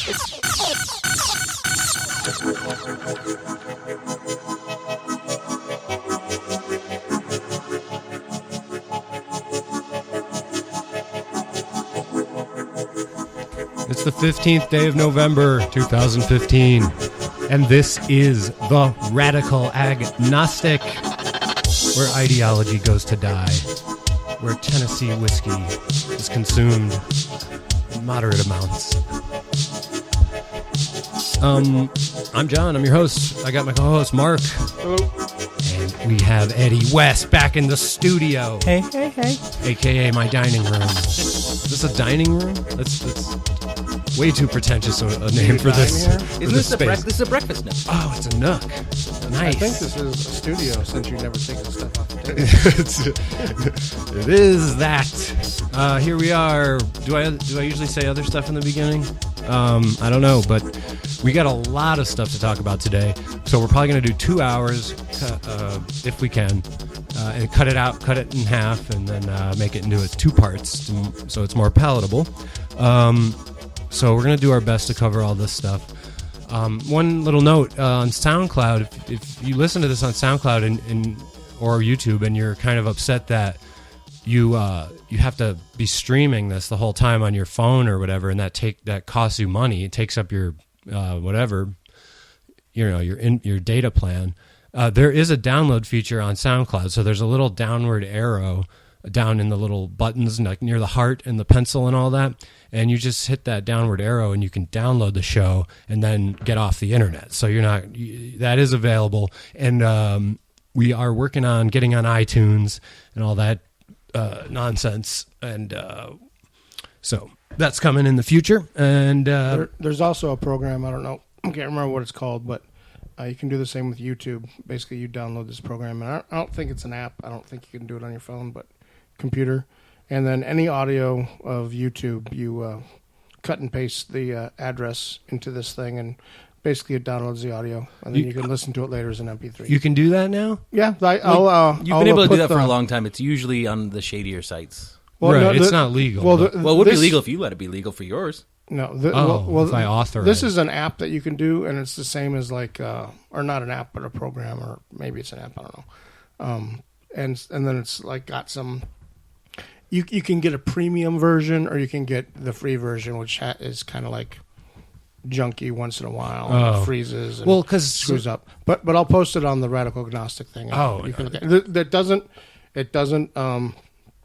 It's the 15th day of November, 2015, and this is the Radical Agnostic, where ideology goes to die, where Tennessee whiskey is consumed in moderate amounts. I'm John, I'm your host. I got my co-host, Mark. Hello. And we have Eddie West back in the studio. Hey, hey, hey. AKA my dining room. Is this a dining room? That's way too pretentious a name for this. Isn't this is a breakfast nook? Oh, it's a nook. Nice. I think this is a studio since you never take the stuff off the table. It is that. Here we are. Do I usually say other stuff in the beginning? I don't know, but we got a lot of stuff to talk about today. So we're probably going to do 2 hours if we can. And cut it in half, and then make it into two parts so it's more palatable. So we're going to do our best to cover all this stuff. One little note on SoundCloud, if you listen to this on SoundCloud or YouTube and you're kind of upset that you have to be streaming this the whole time on your phone or whatever, and that costs you money, it takes up your whatever, your data plan. There is a download feature on SoundCloud, so there's a little downward arrow down in the little buttons like near the heart and the pencil and all that, and you just hit that downward arrow and you can download the show and then get off the internet. So that is available, and we are working on getting on iTunes and all that nonsense, and so that's coming in the future. And there's also a program, I can't remember what it's called, but you can do the same with YouTube. Basically, you download this program, and I don't think it's an app. I don't think you can do it on your phone, but computer. And then any audio of YouTube, you cut and paste the address into this thing, and basically it downloads the audio, and then you can listen to it later as an MP3. You can do that now? Yeah. You've been able to do that for a long time. It's usually on the shadier sites. Well, right, it's not legal. Well, it would be legal if you let it be legal for yours. No. If I authorize. This is an app that you can do, and it's the same as or not an app, but a program, or maybe it's an app, I don't know. And then it's got some. You can get a premium version, or you can get the free version, which is kind of junky once in a while, and freezes and screws up. But I'll post it on the Radical Agnostic thing. You can look at it. It doesn't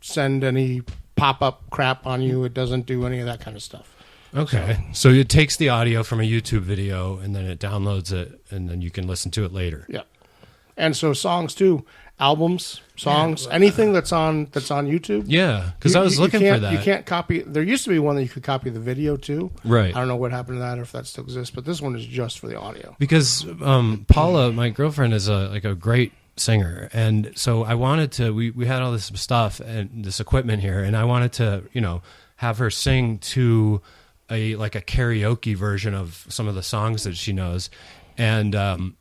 send any pop-up crap on you. It doesn't do any of that kind of stuff. Okay. So it takes the audio from a YouTube video, and then it downloads it, and then you can listen to it later. Yeah. And so songs too, albums, songs, anything that's on YouTube. Yeah, because I was looking for that. You can't copy. There used to be one that you could copy the video too. Right. I don't know what happened to that, or if that still exists, but this one is just for the audio. Because Paula, my girlfriend, is a great singer, and so I wanted to. We had all this stuff and this equipment here, and I wanted to have her sing to a karaoke version of some of the songs that she knows. And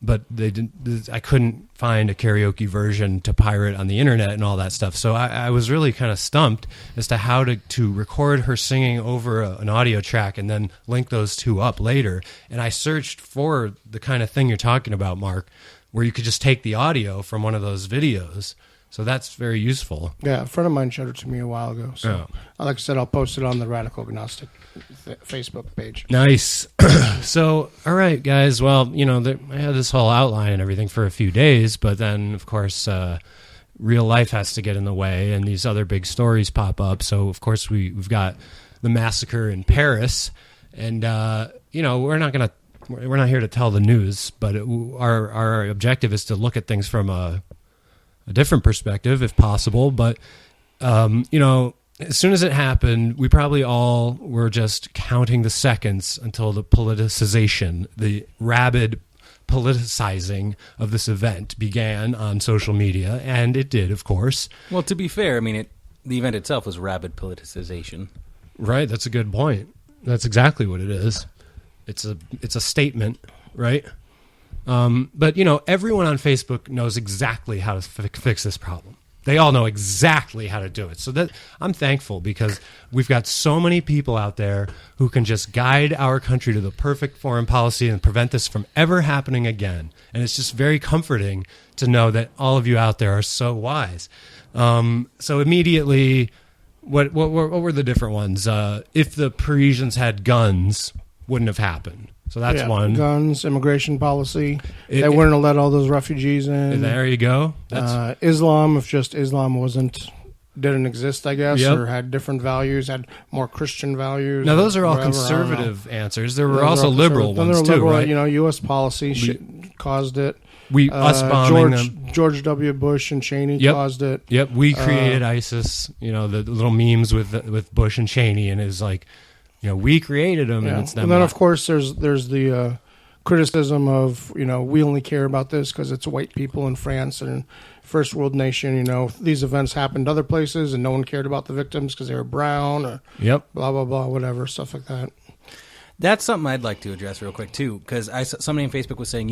but they didn't. I couldn't find a karaoke version to pirate on the internet and all that stuff. So I was really kind of stumped as to how to record her singing over an audio track and then link those two up later. And I searched for the kind of thing you're talking about, Mark, where you could just take the audio from one of those videos. So that's very useful. Yeah, a friend of mine showed it to me a while ago. So, like I said, I'll post it on the Radical Agnostic Facebook page. Nice. So, all right, guys. Well, I had this whole outline and everything for a few days, but then, of course, real life has to get in the way, and these other big stories pop up. So, of course, we've got the massacre in Paris, and we're not here to tell the news, but our objective is to look at things from a different perspective, if possible. But as soon as it happened, we probably all were just counting the seconds until the politicization, the rabid politicizing of this event began on social media, and it did, of course. Well, to be fair, the event itself was rabid politicization. Right, that's a good point. That's exactly what it is. It's a statement, right? But everyone on Facebook knows exactly how to fix this problem. They all know exactly how to do it. So that I'm thankful because we've got so many people out there who can just guide our country to the perfect foreign policy and prevent this from ever happening again. And it's just very comforting to know that all of you out there are so wise. So immediately, what were the different ones? If the Parisians had guns, wouldn't have happened. So that's one. Guns, immigration policy. They wouldn't have let all those refugees in. There you go. Islam, if just Islam didn't exist, I guess, Yep. or had different values, had more Christian values. Now, those are all whatever, conservative answers. There were also liberal ones, too, liberal, right? U.S. policy caused it. Us bombing them. George W. Bush and Cheney caused it. Yep, we created ISIS. The little memes with Bush and Cheney, and it's like, we created them, and it's them. And then, of course, there's the criticism of, we only care about this because it's white people in France and first world nation. These events happened other places, and no one cared about the victims because they were brown or blah, blah, blah, whatever, stuff like that. That's something I'd like to address real quick, too, because somebody on Facebook was saying,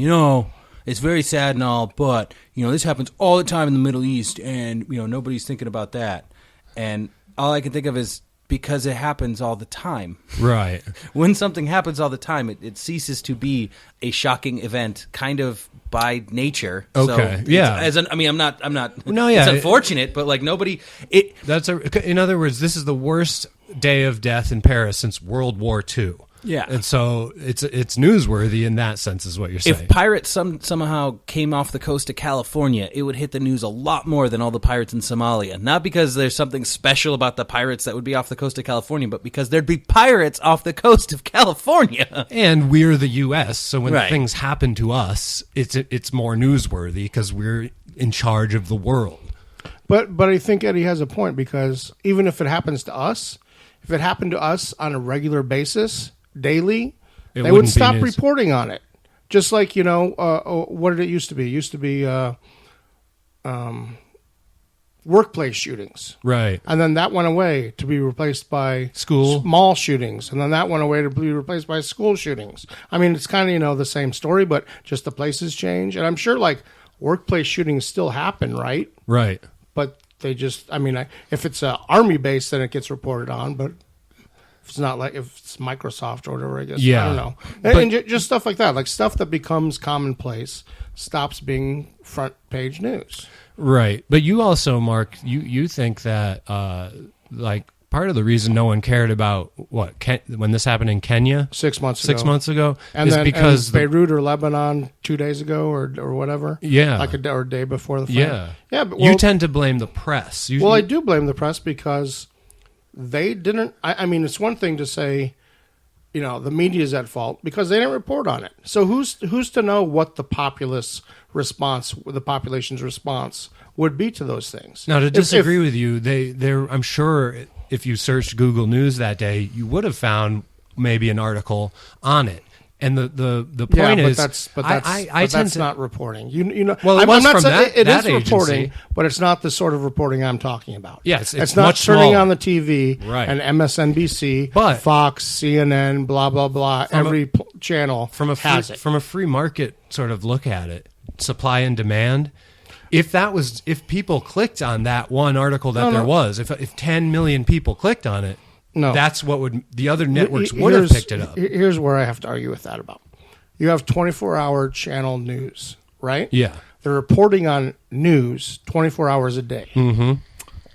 it's very sad and all, but, this happens all the time in the Middle East, and, nobody's thinking about that. And all I can think of is because it happens all the time. Right. When something happens all the time, it ceases to be a shocking event, kind of by nature. Okay. So I'm not. No, yeah. It's unfortunate, but like nobody. In other words, this is the worst day of death in Paris since World War II. Yeah. And so it's newsworthy in that sense, is what you're saying. If pirates somehow came off the coast of California, it would hit the news a lot more than all the pirates in Somalia. Not because there's something special about the pirates that would be off the coast of California, but because there'd be pirates off the coast of California. And we're the U.S., so when Right. things happen to us, it's more newsworthy because we're in charge of the world. But I think Eddie has a point, because even if it happens to us, if it happened to us on a regular basis, daily, they would stop reporting on it. Just like, what did it used to be? It used to be workplace shootings. Right. And then that went away to be replaced by mall shootings. And then that went away to be replaced by school shootings. I mean, it's kind of, the same story, but just the places change. And I'm sure, workplace shootings still happen, right? Right. But they just, if it's an army base, then it gets reported on, but if it's Microsoft or whatever, I guess. Yeah. I don't know. And just stuff like that. Like stuff that becomes commonplace stops being front page news. Right. But you also, Mark, you think that, part of the reason no one cared about when this happened in Kenya 6 months ago and is then, because Beirut or Lebanon 2 days ago or whatever. Yeah. Or a day before the fight. Yeah. Yeah. But, you tend to blame the press. I do blame the press because they didn't. It's one thing to say, the media is at fault because they didn't report on it. So who's to know what the population's response would be to those things? Now, to disagree with you, I'm sure if you searched Google News that day, you would have found maybe an article on it. And the point is, that's not reporting. Well, I'm not from saying it is agency. reporting, but it's not the sort of reporting I'm talking about. Yes, it's not much turning smaller. on the TV Right. and MSNBC, But Fox, CNN, blah blah blah. Every channel has it. From a free market sort of look at it, supply and demand. If people clicked on that one article if 10 million people clicked on it. No, that's what the other networks would have picked it up. Here's where I have to argue with that about. You have 24-hour channel news, right? Yeah. They're reporting on news 24 hours a day. Mm-hmm.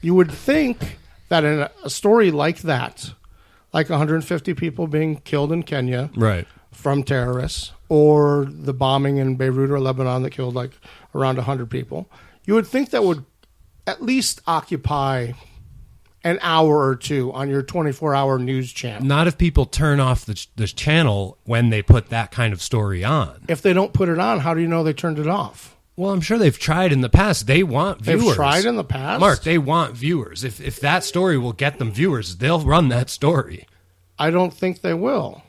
You would think that in a story like that, like 150 people being killed in Kenya from terrorists, or the bombing in Beirut or Lebanon that killed around 100 people, you would think that would at least occupy an hour or two on your 24-hour news channel. Not if people turn off the channel when they put that kind of story on. If they don't put it on, how do you know they turned it off? Well, I'm sure they've tried in the past. They want viewers. They've tried in the past? Mark, they want viewers. If that story will get them viewers, they'll run that story. I don't think they will.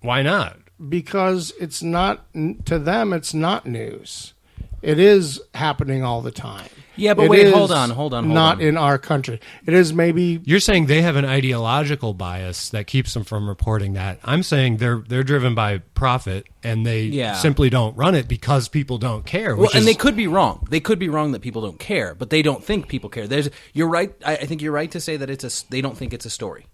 Why not? Because it's not, to them, it's not news. It is happening all the time. Yeah, but It wait, is hold on. Not in our country. It is maybe. You're saying they have an ideological bias that keeps them from reporting that. I'm saying they're driven by profit, and they simply don't run it because people don't care. Well, and they could be wrong. They could be wrong that people don't care, but they don't think people care. You're right. I think you're right to say that they don't think it's a story.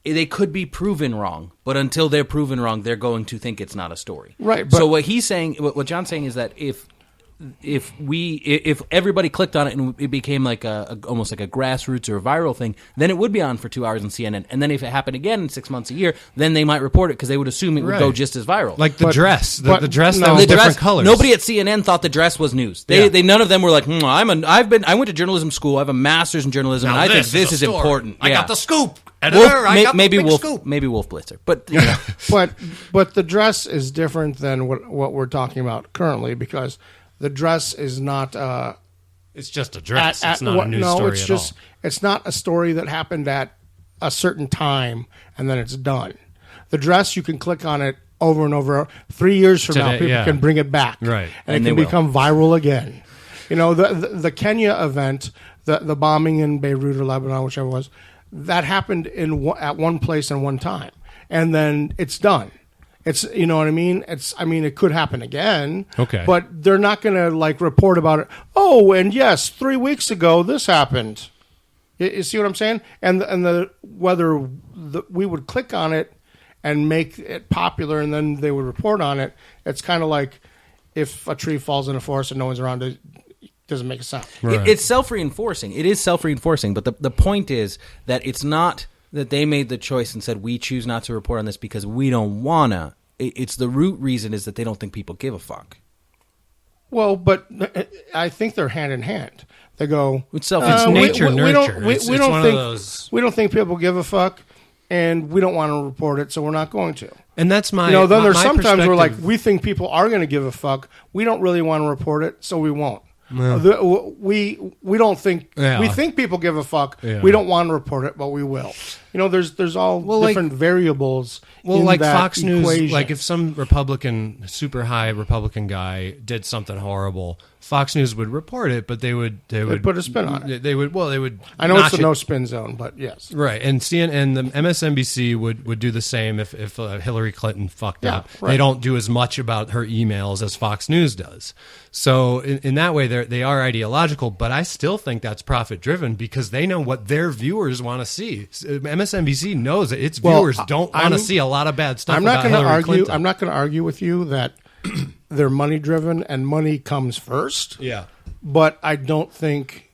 They could be proven wrong, but until they're proven wrong, they're going to think it's not a story. Right. So what he's saying, what John's saying, is that if everybody clicked on it and it became like almost like a grassroots or a viral thing, then it would be on for 2 hours on CNN. And then if it happened again in 6 months, a year, then they might report it because they would assume it would go just as viral. Like the dress, the dress that no. was The different colors. Nobody at CNN thought the dress was news. They none of them were like, I went to journalism school. I have a master's in journalism, and I think this is important. I got the scoop. Editor, I got the big scoop. Maybe Wolf Blitzer, but but the dress is different than what we're talking about currently, because the dress is not. It's just a dress. It's not a news story at all. It's not a story that happened at a certain time and then it's done. The dress, you can click on it over and over. 3 years from now, people can bring it back, right? And it can become viral again. You know, the Kenya event, the bombing in Beirut or Lebanon, whichever it was, that happened at one place and one time, and then it's done. It's, you know what I mean? It could happen again. Okay. But they're not going to like report about it. Oh, and yes, 3 weeks ago this happened. You see what I'm saying? And we would click on it and make it popular, and then they would report on it. It's kind of like if a tree falls in a forest and no one's around, it doesn't make a sound. Right. It's self-reinforcing. It is self-reinforcing. But the point is that it's not that they made the choice and said, we choose not to report on this because we don't want to. It's the root reason is that they don't think people give a fuck. Well, but I think they're hand in hand. They go, it's nature, nurture. We don't think people give a fuck, and we don't want to report it, so we're not going to. And that's my. Then there's sometimes we're like, we think people are going to give a fuck. We don't really want to report it, so we won't. No. We don't think we think people give a fuck. Yeah. We don't want to report it, but we will. You know, there's all different variables. Well, in like that Fox equation. News, like if some Republican, super high Republican guy did something horrible, Fox News would report it, but they would put a spin on it. They would. I know it's a no spin zone, but yes, right. And CNN and the MSNBC would do the same if Hillary Clinton fucked up. Right. They don't do as much about her emails as Fox News does. So in that way, they are ideological, but I still think that's profit driven because they know what their viewers want to see. MSNBC knows that its viewers don't want to see a lot of bad stuff. I'm not going to argue. I'm not going to argue with you that they're money driven and money comes first. Yeah, but I don't think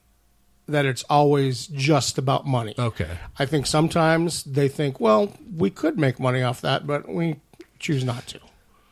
that it's always just about money. Okay, I think sometimes they think, well, we could make money off that, but we choose not to.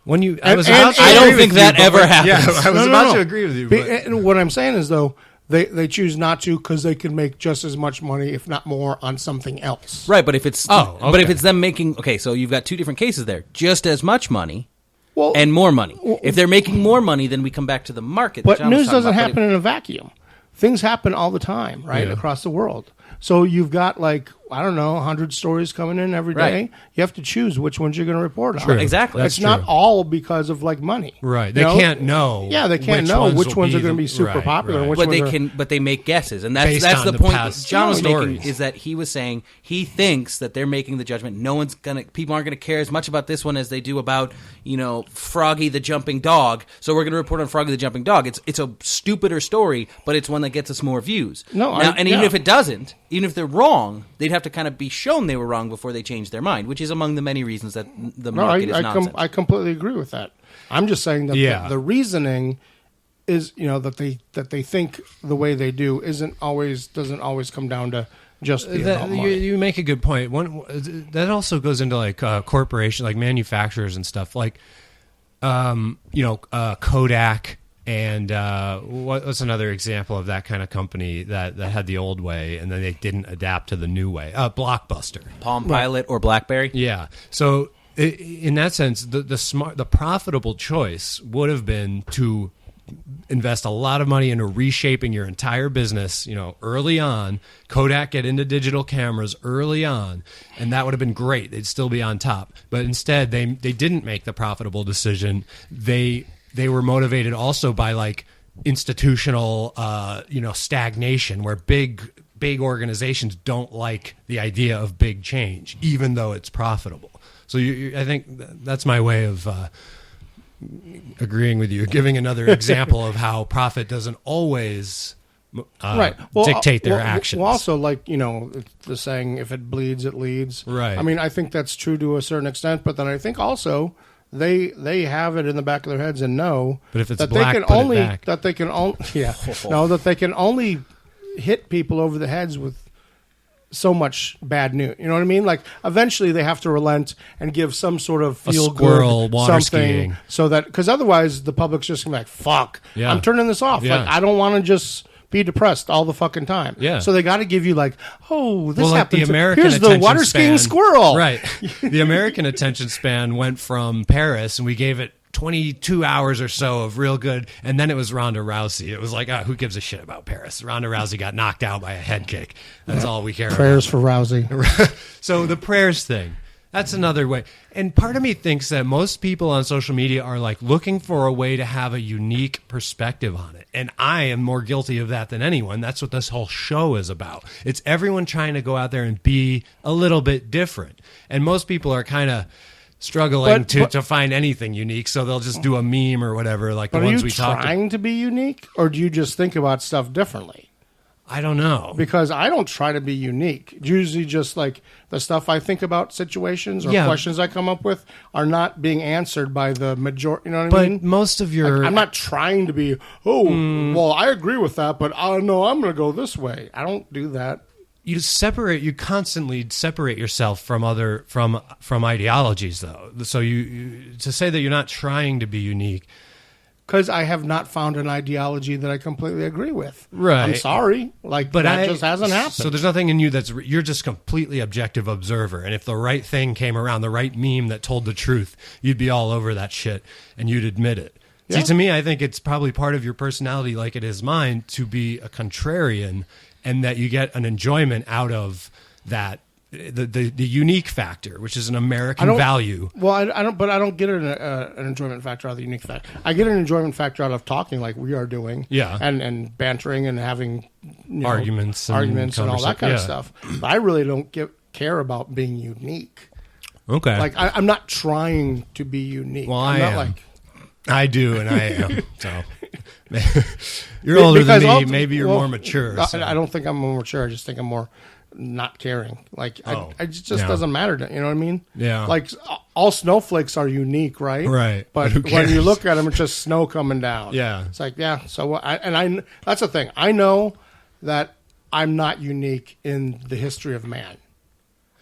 I don't think that ever happens. Yeah, I was about to agree with you. But. And what I'm saying is, though, they choose not to because they can make just as much money, if not more, on something else. Right, but if it's but if it's them making so you've got two different cases there: just as much money, and more money. If they're making more money, then we come back to the market. But news doesn't happen in a vacuum. Things happen all the time, right, across the world. So you've got 100 stories coming in every day. Right. You have to choose which ones you're going to report on. True. Exactly. It's not all because of money. Right. They can't know. Yeah, they can't know which ones are going to be super popular. Right. And which but they make guesses, and that's the point that John was making. Is that he was saying he thinks that they're making the judgment. People aren't going to care as much about this one as they do about Froggy the jumping dog. So we're going to report on Froggy the jumping dog. It's a stupider story, but it's one that gets us more views. Even if it doesn't. Even if they're wrong, they'd have to kind of be shown they were wrong before they change their mind, which is among the many reasons that the market is nonsense. I completely agree with that. I'm just saying that the reasoning is, that they think the way they do doesn't always come down to just being about money. You make a good point. That also goes into corporation, like manufacturers and stuff, Kodak. And what's another example of that kind of company that had the old way and then they didn't adapt to the new way? Blockbuster, Palm Pilot, or BlackBerry. Yeah. So in that sense, the profitable choice would have been to invest a lot of money into reshaping your entire business, early on. Kodak get into digital cameras early on, and that would have been great. They'd still be on top. But instead, they didn't make the profitable decision. They were motivated also by institutional, stagnation where big organizations don't like the idea of big change, even though it's profitable. So I think that's my way of agreeing with you, giving another example of how profit doesn't always dictate their actions. Well, also, like, the saying, if it bleeds, it leads. Right. I mean, I think that's true to a certain extent, but then I think also they have it in the back of their heads and know but if it's that black, they can put only it back. that they can only that they can only hit people over the heads with so much bad news. You know what I mean? Like, eventually they have to relent and give some sort of feel good water something skiing. so that, because otherwise the public's just gonna be like, fuck, Yeah. I'm turning this off. Yeah. Like, I don't want to just be depressed all the fucking time. Yeah. So they got to give you like, oh, this Well, like happened. the American Here's the attention water skiing span. squirrel. Right. The American attention span went from Paris, and we gave it 22 hours or so of real good, and then it was Ronda Rousey. It was like, who gives a shit about Paris? Ronda Rousey got knocked out by a head kick. That's all we care Prayers about. for Rousey. So the prayers thing, that's another way. And part of me thinks that most people on social media are like looking for a way to have a unique perspective on it. And I am more guilty of that than anyone. That's what this whole show is about. It's everyone trying to go out there and be a little bit different. And most people are kind of struggling to find anything unique, so they'll just do a meme or whatever, like the ones we talked about. Are you trying to be unique, or do you just think about stuff differently? I don't know. Because I don't try to be unique. It's usually just like the stuff I think about situations or questions I come up with are not being answered by the majority. You know what I mean? But most of your... Like, I'm not trying to be, well, I agree with that, but I know I'm going to go this way. I don't do that. You constantly separate yourself from ideologies, though. So you to say that you're not trying to be unique... Because I have not found an ideology that I completely agree with. Right. I'm sorry. But that just hasn't happened. So there's nothing in you you're just completely objective observer. And if the right thing came around, the right meme that told the truth, you'd be all over that shit and you'd admit it. Yeah. See, to me, I think it's probably part of your personality, like it is mine, to be a contrarian, and that you get an enjoyment out of that. The unique factor, which is an American value. Well, I don't get an enjoyment factor out of the unique factor. I get an enjoyment factor out of talking like we are doing, and bantering and having arguments and all that kind of stuff. But I really don't care about being unique. Okay, like I'm not trying to be unique. Well, I'm not am. like I do, and I am. So you're older than me. Maybe you're more mature. So. I don't think I'm more mature. I just think I'm more not caring. Like it just doesn't matter. You know what I mean? Yeah. Like all snowflakes are unique, right? Right. But when you look at them, it's just snow coming down. Yeah. It's like So that's the thing. I know that I'm not unique in the history of man.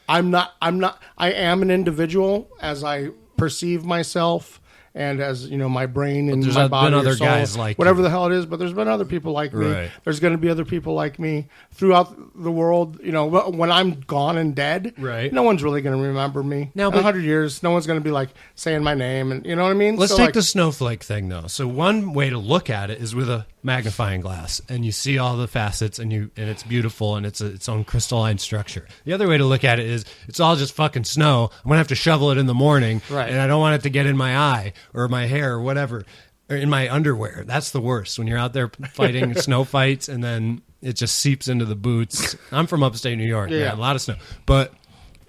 I am an individual as I perceive myself. And as my brain and my body, been other soul, guys like whatever you. the hell it is, but there's been other people like me. Right. There's going to be other people like me throughout the world. When I'm gone and dead, right. No one's really going to remember me. Now, in 100 years, no one's going to be like saying my name, and you know what I mean. Let's take the snowflake thing though. So one way to look at it is with a magnifying glass, and you see all the facets, and it's beautiful, and it's its own crystalline structure. The other way to look at it is it's all just fucking snow. I'm gonna have to shovel it in the morning, right. And I don't want it to get in my eye or my hair or whatever, or in my underwear. That's the worst when you're out there fighting snow fights, and then it just seeps into the boots. I'm from upstate New York, man, a lot of snow, but.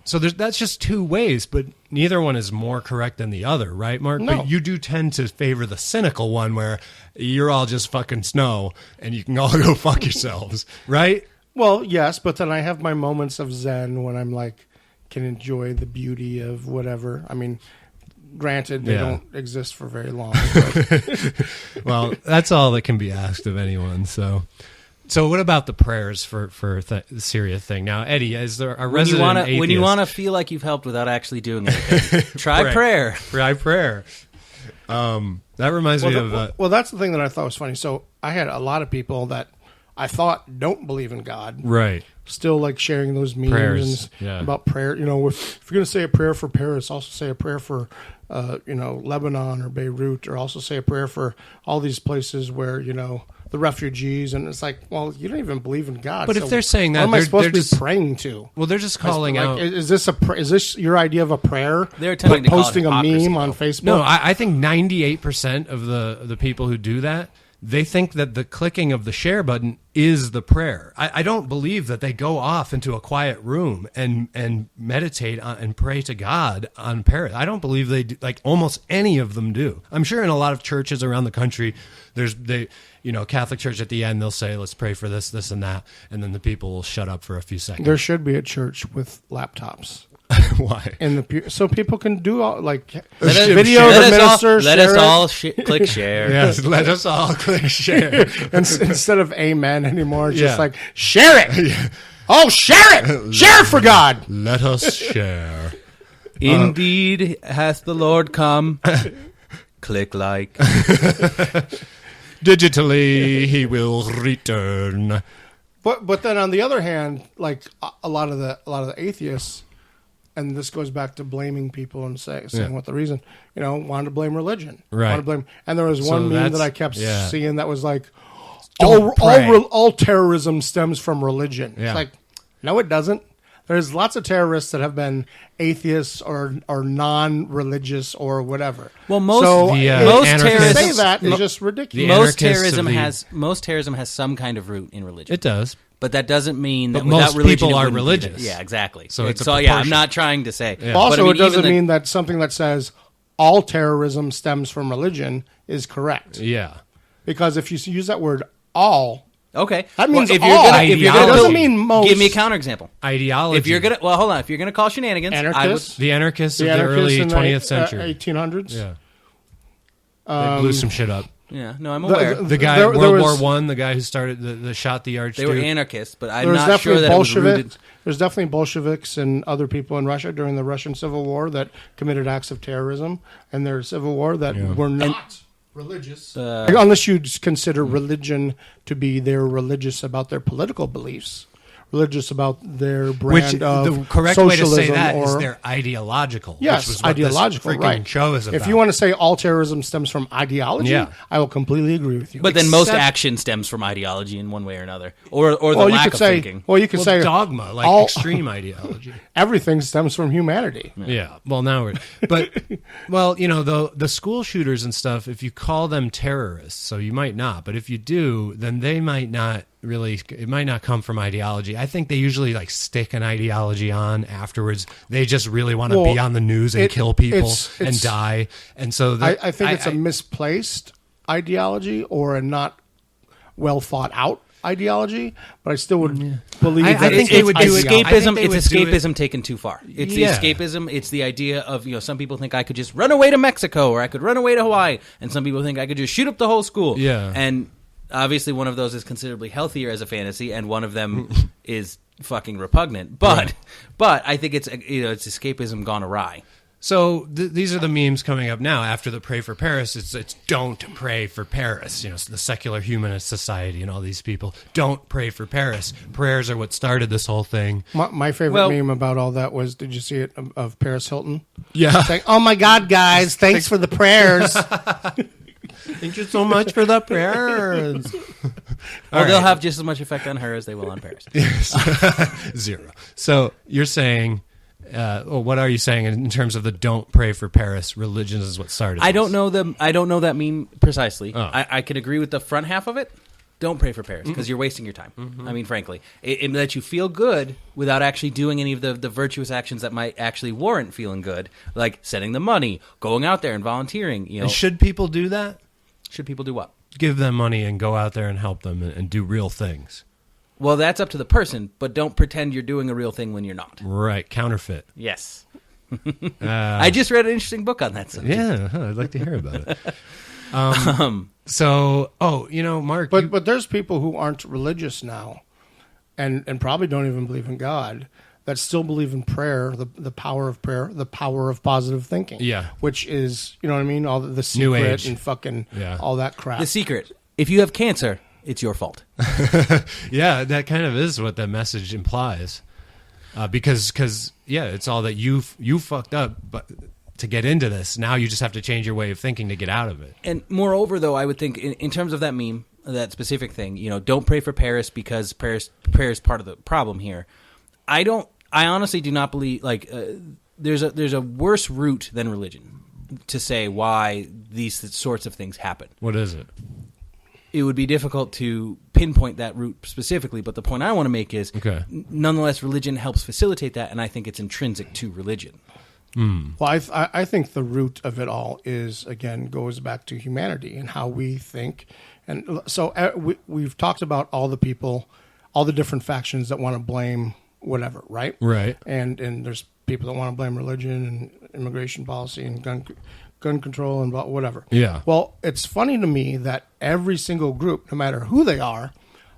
So that's just two ways, but neither one is more correct than the other, right, Mark? No. But you do tend to favor the cynical one where you're all just fucking snow and you can all go fuck yourselves, right? Well, yes, but then I have my moments of zen when I'm like, can enjoy the beauty of whatever. I mean, granted, they don't exist for very long. But. Well, that's all that can be asked of anyone, So what about the prayers for the Syria thing? Now, Eddie, is there a resident atheist? When you want to feel like you've helped without actually doing anything, try prayer. Try prayer. That reminds me of... well, that's the thing that I thought was funny. So I had a lot of people that I thought don't believe in God. Right. Still like sharing those memes about prayer. If you're going to say a prayer for Paris, also say a prayer for, Lebanon or Beirut, or also say a prayer for all these places where, the refugees, and it's like, well, you don't even believe in God. But if they're saying that, what am I supposed to be praying to? Well, they're just calling out. Is this your idea of a prayer? They're attempting to posting call it a meme on Facebook. No, I think 98% of the people who do that, they think that the clicking of the share button is the prayer. I don't believe that they go off into a quiet room and meditate on, and pray to God on Paris. I don't believe they do, like almost any of them do. I'm sure in a lot of churches around the country, Catholic Church at the end, they'll say, let's pray for this, this, and that. And then the people will shut up for a few seconds. There should be a church with laptops. Why? So people can do all like video the minister. Let us all click share. Yes, let us all click share. Instead of amen anymore, it's just like share it. Oh, share it! Share it for God. Let us share. Indeed, hath the Lord come. Click like. Digitally, he will return. But then on the other hand, like a lot of the atheists. And this goes back to blaming people and saying what the reason, wanted to blame religion. Right. Wanted to blame, and there was one meme that I kept yeah. seeing that was like, Don't pray. all terrorism stems from religion. Yeah. It's like, no, it doesn't. There's lots of terrorists that have been atheists or non-religious or whatever. Well, most terrorists say that is the just ridiculous. Most terrorism has some kind of root in religion. It does. But that doesn't mean that but most religion, people are it religious. Be yeah, exactly. So it's I'm not trying to say. Yeah. Also, but, it doesn't mean that something that says all terrorism stems from religion is correct. Yeah. Because if you use that word all, okay, that means if all. If you're gonna it doesn't mean most. Give me a counterexample. Ideology. If you're gonna, hold on. If you're gonna call shenanigans, the anarchists of the early 20th century, 1800s. Yeah. They blew some shit up. Yeah, no, I'm aware. The guy World War One, the guy who started the shot the Archduke. They were anarchists, but I'm not sure that it was rooted. There's definitely Bolsheviks and other people in Russia during the Russian Civil War that committed acts of terrorism, and their civil war that were not religious, unless you consider religion to be they're religious about their political beliefs. Religious about their brand of the correct way to say that is they're ideological. Yes, which was what ideological. this freaking Right. show is about. If you want to say all terrorism stems from ideology, I will completely agree with you. But then most action stems from ideology in one way or another, or the lack of thinking. Well, you could say dogma, like extreme ideology. Everything stems from humanity. Yeah. Well, now we're. But the school shooters and stuff. If you call them terrorists, so you might not. But if you do, then they might not. Really, it might not come from ideology. I think they usually like stick an ideology on afterwards. They just really want to be on the news and kill people and die. And so I think it's a misplaced ideology or a not well thought out ideology. But I still would believe that I think it's they would do escapism. It's escapism taken too far. It's the escapism. It's the idea of some people think I could just run away to Mexico or I could run away to Hawaii, and some people think I could just shoot up the whole school. Yeah, and obviously, one of those is considerably healthier as a fantasy, and one of them is fucking repugnant. But I think it's escapism gone awry. So these are the memes coming up now after the Pray for Paris. It's don't pray for Paris. The secular humanist society and all these people don't pray for Paris. Prayers are what started this whole thing. My favorite meme about all that was, did you see it, of Paris Hilton? Yeah. Saying, oh my God, guys, thanks for the prayers. Thank you so much for the prayers. They'll have just as much effect on her as they will on Paris. Yes. 0. So you're saying, what are you saying in terms of the don't pray for Paris? Religion is what started. I don't know that meme precisely. Oh. I could agree with the front half of it. Don't pray for Paris because you're wasting your time. I mean, frankly, it lets you feel good without actually doing any of the virtuous actions that might actually warrant feeling good, like sending the money, going out there and volunteering. And should people do that? Should people do what? Give them money and go out there and help them and do real things. Well, that's up to the person, but don't pretend you're doing a real thing when you're not. Right, counterfeit. Yes. I just read an interesting book on that subject. Yeah, I'd like to hear about it. Mark. But there's people who aren't religious now, and probably don't even believe in God, that still believe in prayer, the power of prayer, the power of positive thinking. Yeah. Which is, you know what I mean? All the secret New Age. and fucking all that crap. The secret. If you have cancer, it's your fault. Yeah, that kind of is what that message implies. Because it's all that you fucked up, but to get into this, now you just have to change your way of thinking to get out of it. And moreover, though, I would think in terms of that meme, that specific thing, don't pray for Paris because prayer is part of the problem here. I honestly do not believe there's a worse root than religion to say why these sorts of things happen. What is it? it would be difficult to pinpoint that root specifically. But the point I want to make is, nonetheless, religion helps facilitate that, and I think it's intrinsic to religion. Well, I think the root of it all is, again, goes back to humanity and how we think. And so we've talked about all the people, all the different factions that want to blame whatever, right? Right. And there's people that want to blame religion and immigration policy and gun control and whatever. Yeah. Well, it's funny to me that every single group, no matter who they are,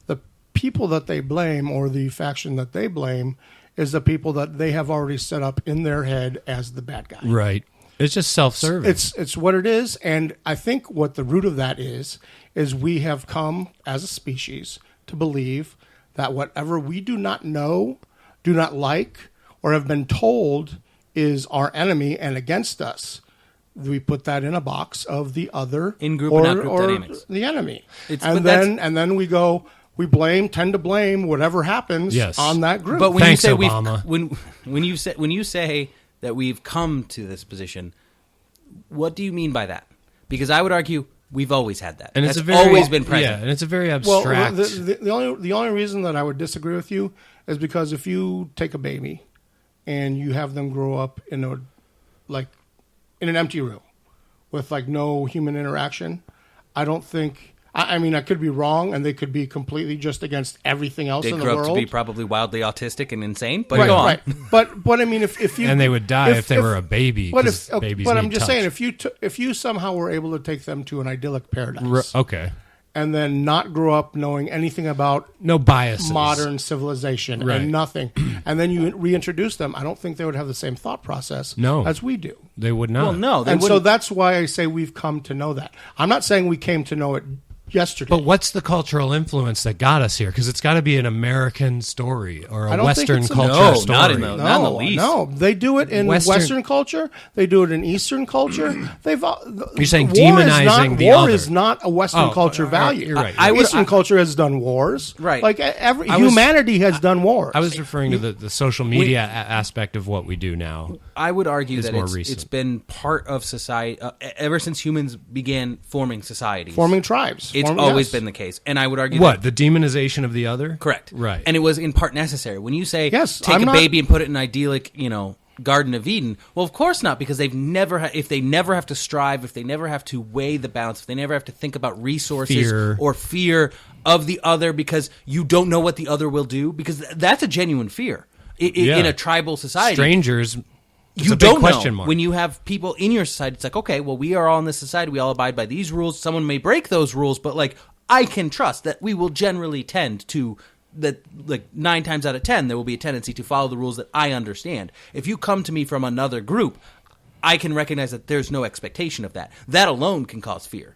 the people that they blame or the faction that they blame is the people that they have already set up in their head as the bad guy. Right. It's just self-serving. It's what it is, and I think what the root of that is we have come as a species to believe that whatever we do not know, do not like, or have been told is our enemy and against us, we put that in a box of the other In-group or, and out-group or dynamics. the enemy. But then we go, we tend to blame whatever happens on that group. But when Thanks, you say Obama. when you say that we've come to this position, what do you mean by that? Because I would argue we've always had that. And That's it's a very, always been present. Yeah, and it's a very abstract. Well, the only reason that I would disagree with you is because if you take a baby and you have them grow up in an empty room with no human interaction, I don't think. I mean, I could be wrong, and they could be completely just against everything else They in the grew world. up to be probably wildly autistic and insane, but right, go on. right. But I mean, if you and they would die if they were a baby. But babies but need I'm just touch. saying, if you somehow were able to take them to an idyllic paradise, Okay. and then not grow up knowing anything about No biases. modern civilization Right. and nothing, and then you reintroduce them, I don't think they would have the same thought process as we do. They would not. Well, no, they And so wouldn't. that's why I say we've come to know that. I'm not saying we came to know it yesterday. But what's the cultural influence that got us here? Because it's got to be an American story or I a don't think Western it's a- culture No, story. not in the- not in the least. No, they do it in Western culture. They do it in Eastern culture. You're saying war demonizing the war other. is not a Western culture all right, value. you're right. Eastern culture has done wars. Right. Like humanity has done wars. I was referring to the social media aspect of what we do now. I would argue It's that more it's recent. been part of society ever since humans began forming societies. forming tribes. It's always been the case. And I would argue What, that... the demonization of the other? Correct. Right. And it was in part necessary. When you say, Yes, take I'm a not- baby and put it in an idyllic, Garden of Eden, well, of course not, because they've never if they never have to strive, if they never have to weigh the balance, if they never have to think about resources Fear. or fear of the other because you don't know what the other will do, because that's a genuine fear in a tribal society. Strangers, it's You a big don't question know. mark. When you have people in your society, it's like, okay, well, we are all in this society. We all abide by these rules. Someone may break those rules, but I can trust that we will generally tend to that. 9 times out of 10, there will be a tendency to follow the rules that I understand. If you come to me from another group, I can recognize that there's no expectation of that. That alone can cause fear.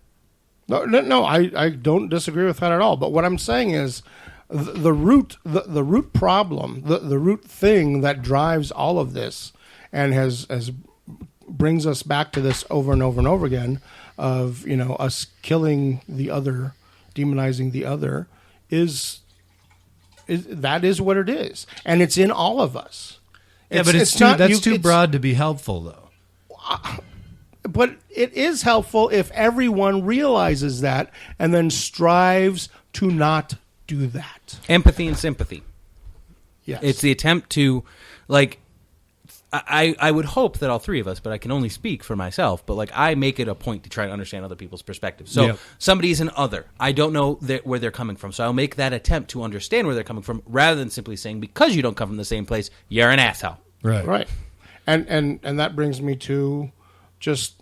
No, I don't disagree with that at all. But what I'm saying is the root problem, the root thing that drives all of this and has brings us back to this over and over and over again of us killing the other, demonizing the other, is that is what it is, and it's in all of us. but that's too broad to be helpful, though. But it is helpful if everyone realizes that and then strives to not do that. Empathy and sympathy. Yes. It's the attempt to, I would hope that all three of us, but I can only speak for myself, but I make it a point to try to understand other people's perspectives. So somebody is an other. I don't know where they're coming from. So I'll make that attempt to understand where they're coming from rather than simply saying, because you don't come from the same place, you're an asshole. Right. And that brings me to just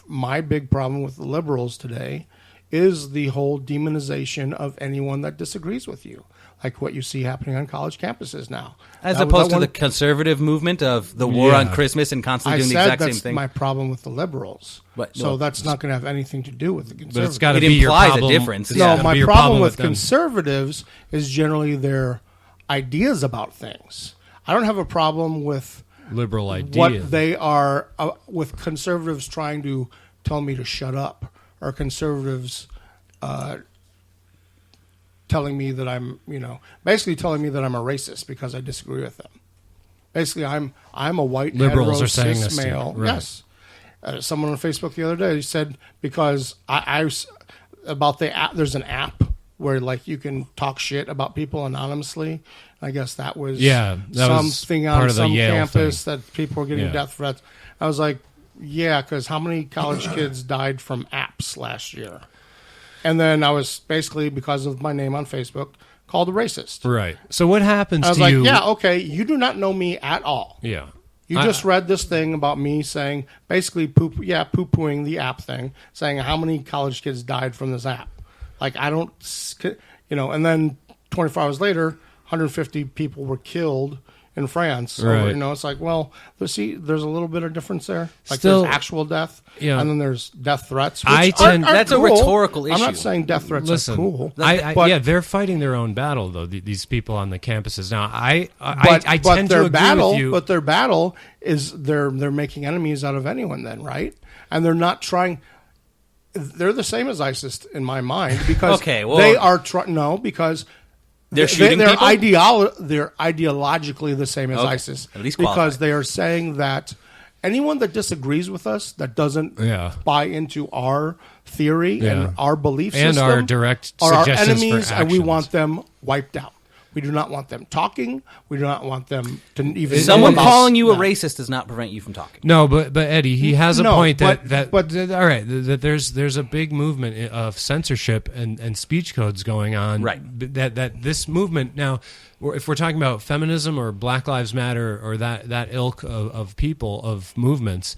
my big problem with the liberals today is the whole demonization of anyone that disagrees with you, like what you see happening on college campuses now. As opposed to the conservative movement of the war on Christmas and constantly doing the exact same thing. My problem with the liberals. That's not going to have anything to do with the conservatives. But it's got to It be your implies a problem. difference. It's No, gotta my be your problem with them. conservatives is generally their ideas about things. I don't have a problem with liberal ideas. what they are with conservatives trying to tell me to shut up, or conservatives telling me that I'm, basically telling me that I'm a racist because I disagree with them. Basically, I'm a white Liberals hetero are saying cis this to you, male. right. Yes. Someone on Facebook the other day said because I about the app. There's an app where like you can talk shit about people anonymously. I guess that was that was something part on of the some Yale campus thing. that people were getting Yeah. death threats. I was like, yeah, because how many college kids died from apps last year? And then I was basically, because of my name on Facebook, called a racist. Right. So what happens I was to like, you? yeah, okay, you do not know me at all. Yeah. You just read this thing about me saying, basically, poo-pooing the app thing, saying how many college kids died from this app. Like, I don't, and then 24 hours later, 150 people were killed in France. Right. It's like, well, there's a little bit of difference there. Like, Still, there's actual death, yeah. and then there's death threats. Which I tend- aren't That's a cool. rhetorical I'm issue. not saying death threats Listen, are cool. yeah, they're fighting their own battle though. These people on the campuses now. I tend to their agree battle, with you. But their battle is they're making enemies out of anyone then, right? And they're not trying. They're the same as ISIS in my mind because Okay, well- they are because They're shooting people? They're ideologically the same as Okay, ISIS, at least because qualified. they are saying that anyone that disagrees with us, that doesn't Yeah. buy into our theory Yeah. and our belief And system, our direct are our suggestions for enemies, and we actions. want them wiped out. We do not want them talking. We do not want them to even. Someone know about calling you a that. racist does not prevent you from talking. No, but Eddie, he has a No, point but all right, that there's a big movement of censorship and speech codes going on. Right. That this movement now, if we're talking about feminism or Black Lives Matter or that ilk of people of movements,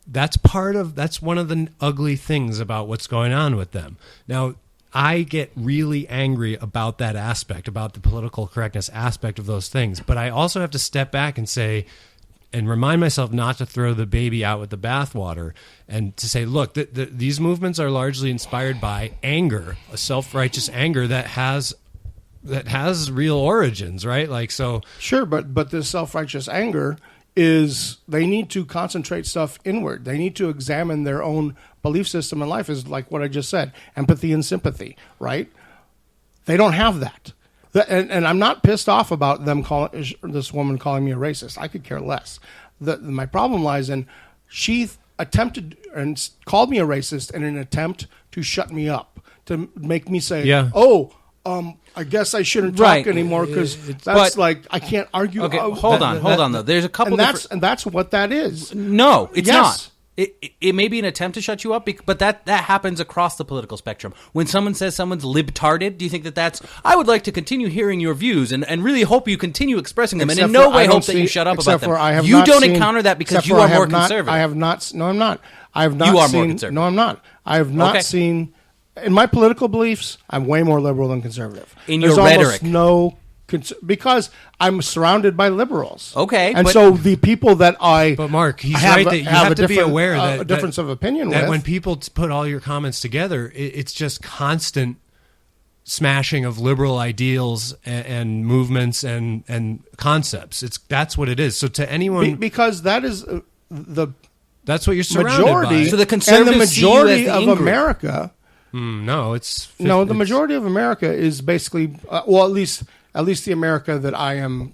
that's one of the ugly things about what's going on with them now. I get really angry about that aspect, about the political correctness aspect of those things. But I also have to step back and say, and remind myself not to throw the baby out with the bathwater, and to say, look, these movements are largely inspired by anger, a self-righteous anger that has real origins, right? Like, so. Sure, but this self-righteous anger is they need to concentrate stuff inward. They need to examine their own belief system in life, is like what I just said, empathy and sympathy, right? They don't have that. And I'm not pissed off about them this woman calling me a racist. I could care less. My problem lies in she attempted and called me a racist in an attempt to shut me up, to make me say, Yeah. I guess I shouldn't talk Right. anymore because But- that's like I can't argue. Okay, hold on though. There's a couple and that's what that is. No, it's Yes. not. It may be an attempt to shut you up, but that happens across the political spectrum. When someone says someone's libtarded, do you think that's, I would like to continue hearing your views and really hope you continue expressing them, and in no way hope that you shut up about them. You don't encounter that because you are more conservative. I have not. No, I'm not. I have not. You are seen, more conservative. No, I'm not. I have not Okay. seen. In my political beliefs, I'm way more liberal than conservative. In There's your almost rhetoric. because I'm surrounded by liberals. Okay, and but- so the people that But Mark, he's right that you have to be aware that a difference of opinion that with. when people put all your comments together, it's just constant smashing of liberal ideals and movements and concepts. That's what it is. So to anyone, because that is the that's what you're surrounded majority. by. So the conservatives and the see you as majority the of in-group. America. No, it's The majority of America is basically, at least the America that I am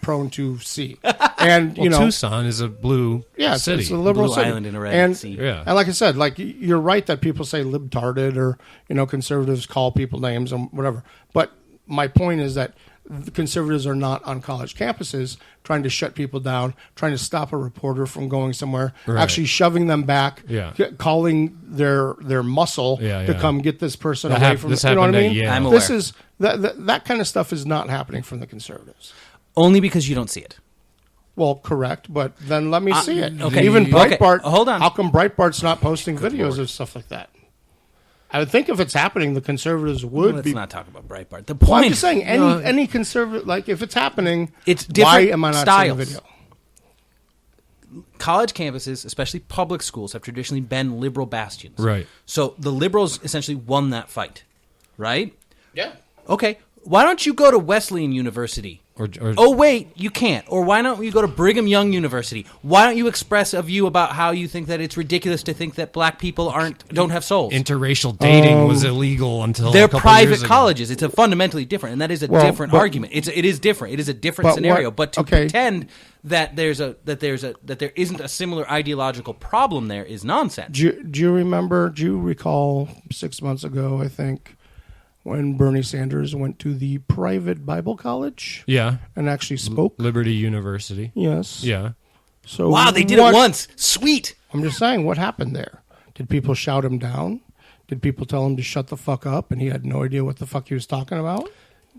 prone to see. And Tucson is a blue city. it's a liberal Blue city. island in a red and, sea. Yeah. And like I said, like you're right that people say libtarded or conservatives call people names and whatever. But my point is that the conservatives are not on college campuses trying to shut people down, trying to stop a reporter from going somewhere, Right. actually shoving them back, Yeah. calling their muscle Yeah, to yeah. come get this person That away hap- from. this You know what I happened at mean? Yale. I'm This aware. is that kind of stuff is not happening from the conservatives. Only because you don't see it. Well, correct, but then let me see it. okay. Even Okay, Breitbart. hold on. How come Breitbart's not posting videos of stuff like that? I would think if it's happening, the conservatives would Let's be. not talk about Breitbart. The Well, I'm point just saying, any conservative, like if it's happening, It's why different am I not styles. seeing a video? college campuses, especially public schools, have traditionally been liberal bastions. Right. So the liberals essentially won that fight, right? Yeah. Okay. Why don't you go to Wesleyan University Oh, wait, you can't. Or why don't you go to Brigham Young University? Why don't you express a view about how you think that it's ridiculous to think that black people don't have souls? Interracial dating was illegal until they're a couple private years ago. colleges. It's a fundamentally different, and that is a different argument. It is different. It is a different scenario. But to pretend that there isn't a similar ideological problem there is nonsense. Do you recall 6 months ago, I think, when Bernie Sanders went to the private Bible college? Yeah. And actually spoke? Liberty University. Yes. Yeah. So wow, they did it once. Sweet. I'm just saying, what happened there? Did people shout him down? Did people tell him to shut the fuck up and he had no idea what the fuck he was talking about?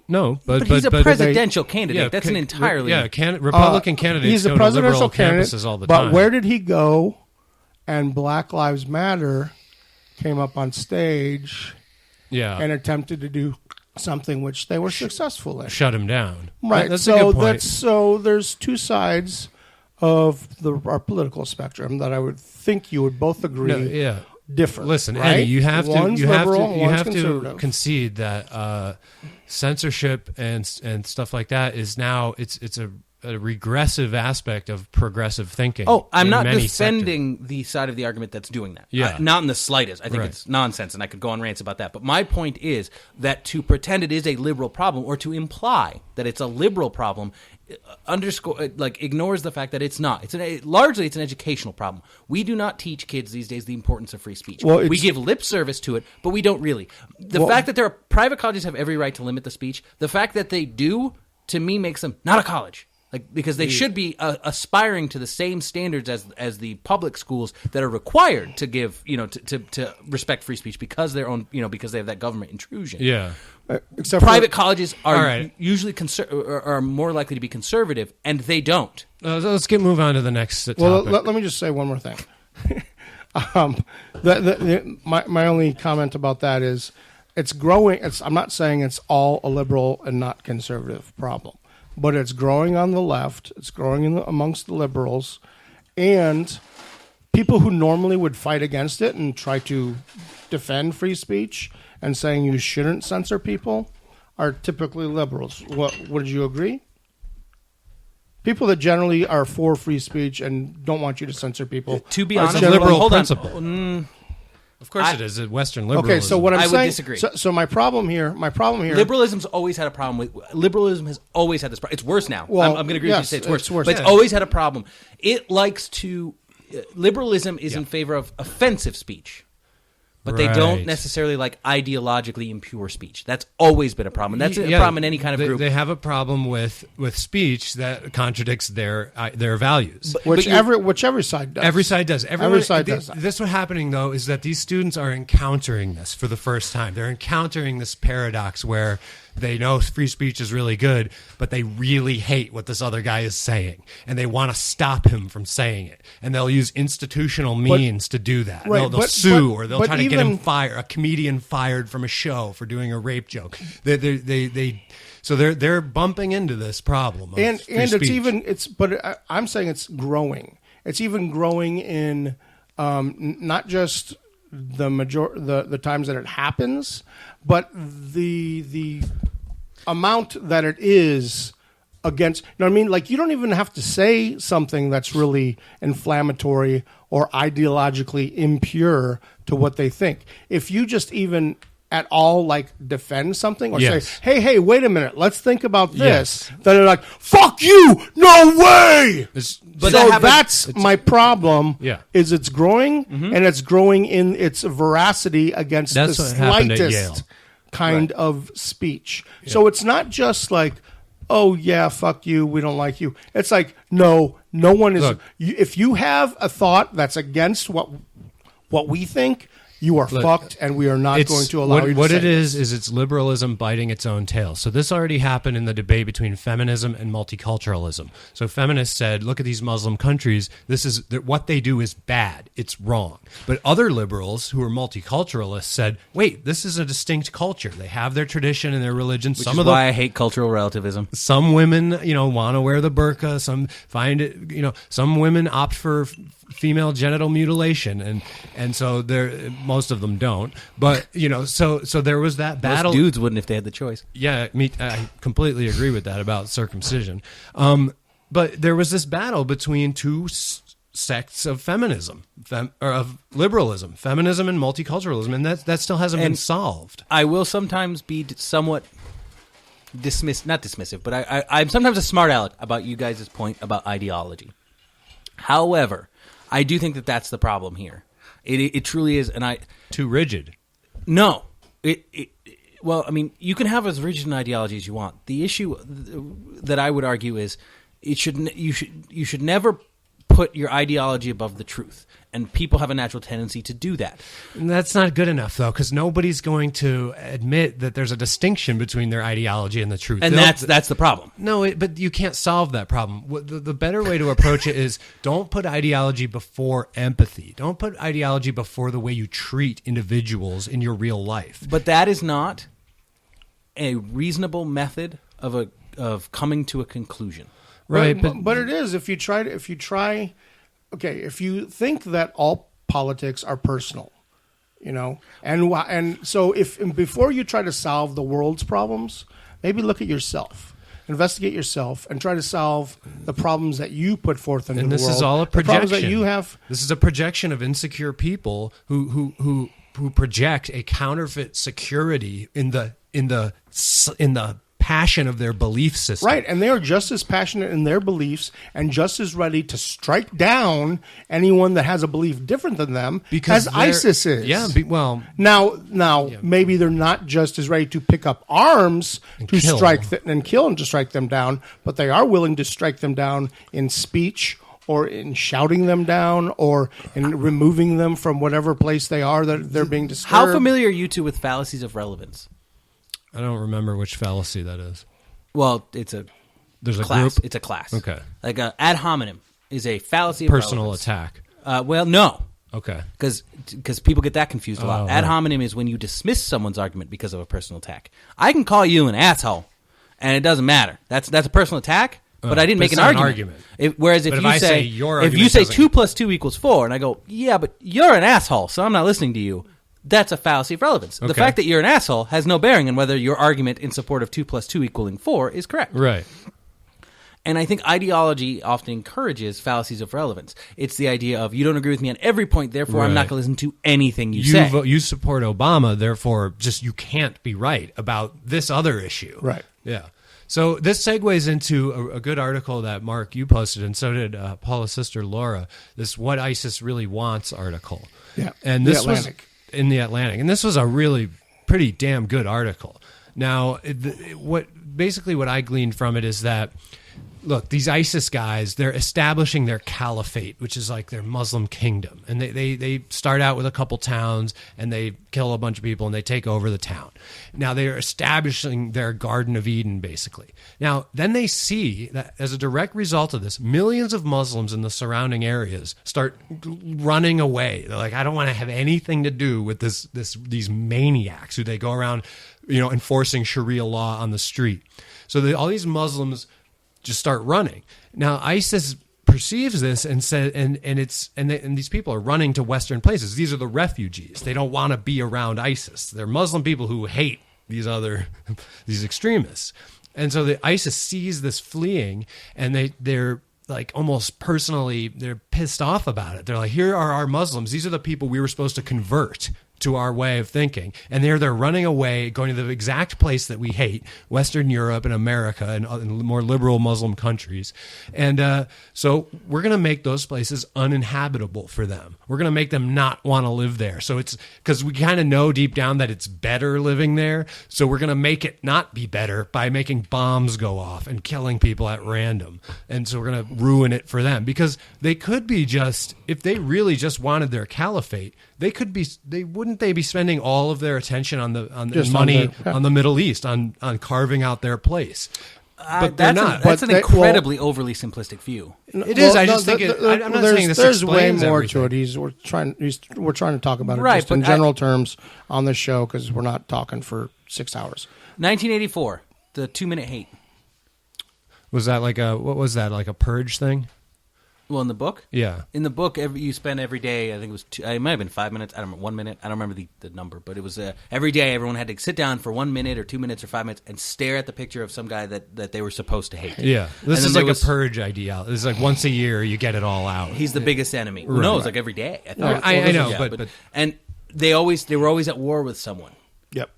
No, but he's a presidential candidate. Yeah, that's an entirely... Republican candidates he's a go to presidential liberal candidate, campuses all the time. But where did he go? And Black Lives Matter came up on stage and attempted to do something which they were successful in. Shut him down. Right. That's a good point. So there's two sides of our political spectrum that I would think you would both agree different. Listen, right? Eddie, you have to concede that censorship and stuff like that is now it's a regressive aspect of progressive thinking. Oh, I'm not defending the side of the argument that's doing that. Yeah. Not in the slightest. I think it's nonsense, and I could go on rants about that. But my point is that to pretend it is a liberal problem or to imply that it's a liberal problem ignores the fact that it's not. Largely it's an educational problem. We do not teach kids these days the importance of free speech. We give lip service to it, but we don't really. The fact that there are private colleges have every right to limit the speech. The fact that they do, to me, makes them not a college. Because they should be aspiring to the same standards as the public schools that are required to give, to respect free speech because their own, because they have that government intrusion. Yeah. Except private colleges are usually are more likely to be conservative, and they don't. Let's move on to the next topic. Well, let me just say one more thing. My only comment about that is it's growing. I'm not saying it's all a liberal and not conservative problem. But it's growing on the left. It's growing amongst the liberals. And people who normally would fight against it and try to defend free speech and saying you shouldn't censor people are typically liberals. Would you agree? People that generally are for free speech and don't want you to censor people. To be honest, liberal principle. Of course it is a Western liberalism. Okay, so what I'm saying, would disagree. So my problem here. Liberalism's always had a problem with. Liberalism has always had this problem. It's worse now. Well, I'm going to agree with you to say it's worse. But it's yeah. always had a problem. It likes to. Liberalism is in favor of offensive speech, but they don't necessarily like ideologically impure speech. That's always been a problem. That's a problem in any kind of group. They have a problem with speech that contradicts their values. Whichever side does. Every side does. Every side does. This what's happening, though, is that these students are encountering this for the first time. They're encountering this paradox where they know free speech is really good, but they really hate what this other guy is saying, and they want to stop him from saying it. And they'll use institutional means to do that. Right, They'll sue, or they'll try to get him fired, a comedian fired from a show for doing a rape joke. So they're bumping into this problem. And I'm saying it's growing. It's even growing in not just the times that it happens, but the amount that it is against. You know what I mean? Like, you don't even have to say something that's really inflammatory or ideologically impure to what they think. If you just even at all defend something or say, hey, wait a minute, let's think about this, then they're like, fuck you, no way. That's my problem. Is it's growing, and it's growing in its veracity against the slightest kind of speech. So it's not just like, oh yeah, fuck you, we don't like you. It's like, no one is. If you have a thought that's against what we think, you are fucked, and we are not going to allow you to what say it is it's liberalism biting its own tail. So this already happened in the debate between feminism and multiculturalism. So feminists said, look at these Muslim countries. What they do is bad. It's wrong. But other liberals who are multiculturalists said, wait, this is a distinct culture. They have their tradition and their religion. Which is why I hate cultural relativism. Some women, want to wear the burqa. Some find it, some women opt for female genital mutilation, and so there most of them don't. But so there was that battle. Most dudes wouldn't if they had the choice. Yeah, I completely agree with that about circumcision. But there was this battle between two sects of feminism, or of liberalism, feminism and multiculturalism, and that still hasn't been solved. I will sometimes be somewhat not dismissive, but I'm sometimes a smart aleck about you guys' point about ideology. However, I do think that that's the problem here. It truly is, and too rigid. No, well, I mean, you can have as rigid an ideology as you want. The issue that I would argue is you should never put your ideology above the truth, and people have a natural tendency to do that. And that's not good enough, though, because nobody's going to admit that there's a distinction between their ideology and the truth. And that's the problem. No, but you can't solve that problem. The better way to approach it is don't put ideology before empathy. Don't put ideology before the way you treat individuals in your real life. But that is not a reasonable method of coming to a conclusion. Right, but it is if you think that all politics are personal, and so before you try to solve the world's problems, maybe look at yourself, investigate yourself, and try to solve the problems that you put forth into the world. And this is all a projection. The problems that you have. This is a projection of insecure people who project a counterfeit security in the passion of their belief system. Right, and they are just as passionate in their beliefs and just as ready to strike down anyone that has a belief different than them as ISIS is. Yeah, Now, maybe they're not just as ready to pick up arms to strike and kill and to strike them down, but they are willing to strike them down in speech or in shouting them down or in removing them from whatever place they are that they're being disturbed. How familiar are you two with fallacies of relevance? I don't remember which fallacy that is. Well, there's a class. Group? It's a class. Okay. Like ad hominem is a fallacy of personal relevance. attack. Well, no. Okay. Because people get that confused a lot. Ad hominem is when you dismiss someone's argument because of a personal attack. I can call you an asshole, and it doesn't matter. That's a personal attack, but I didn't make an argument. Whereas if you say 2 + 2 = 4, and I go, yeah, but you're an asshole, so I'm not listening to you. That's a fallacy of relevance. Okay. The fact that you're an asshole has no bearing on whether your argument in support of 2 + 2 = 4 is correct. Right. And I think ideology often encourages fallacies of relevance. It's the idea of you don't agree with me on every point, therefore I'm not going to listen to anything you say. You support Obama, therefore just you can't be right about this other issue. Right. Yeah. So this segues into a good article that, Mark, you posted, and so did Paula's sister Laura, this What ISIS Really Wants article. Yeah, and this was in the Atlantic. And this was a really pretty damn good article. Now, what I gleaned from it is that, look, these ISIS guys, they're establishing their caliphate, which is like their Muslim kingdom. And they start out with a couple towns, and they kill a bunch of people, and they take over the town. Now, they're establishing their Garden of Eden, basically. Now, then they see that as a direct result of this, millions of Muslims in the surrounding areas start running away. They're like, I don't want to have anything to do with these maniacs who they go around, enforcing Sharia law on the street. So all these Muslims just start running. Now, ISIS perceives this and said, and these people are running to Western places. These are the refugees. They don't want to be around ISIS. They're Muslim people who hate these extremists. And so the ISIS sees this fleeing, and they're like almost personally, they're pissed off about it. They're like, here are our Muslims. These are the people we were supposed to convert to our way of thinking. And they're running away, going to the exact place that we hate, Western Europe and America and more liberal Muslim countries. And so we're going to make those places uninhabitable for them. We're going to make them not want to live there. So it's because we kind of know deep down that it's better living there. So we're going to make it not be better by making bombs go off and killing people at random. And so we're going to ruin it for them, because they could be just, if they really just wanted their caliphate, wouldn't they be spending all of their attention on the money on the Middle East, on carving out their place? But they're not. That's an incredibly overly simplistic view. It is. I just think I'm not saying this there's way explains more everything. to it. We're trying to talk about it Right, just in but general terms on this show, because we're not talking for 6 hours. 1984, the 2-minute hate. Was that like a purge thing? Well, in the book? Yeah. In the book, you spend every day, I think it was it might have been 5 minutes, I don't remember, 1 minute, I don't remember the number, but it was every day everyone had to sit down for 1 minute or 2 minutes or 5 minutes and stare at the picture of some guy that they were supposed to hate. Yeah. This is like a purge ideal. This is like once a year you get it all out. He's the biggest enemy. Right. No, it's like every day. I know, but and they were always at war with someone. Yep.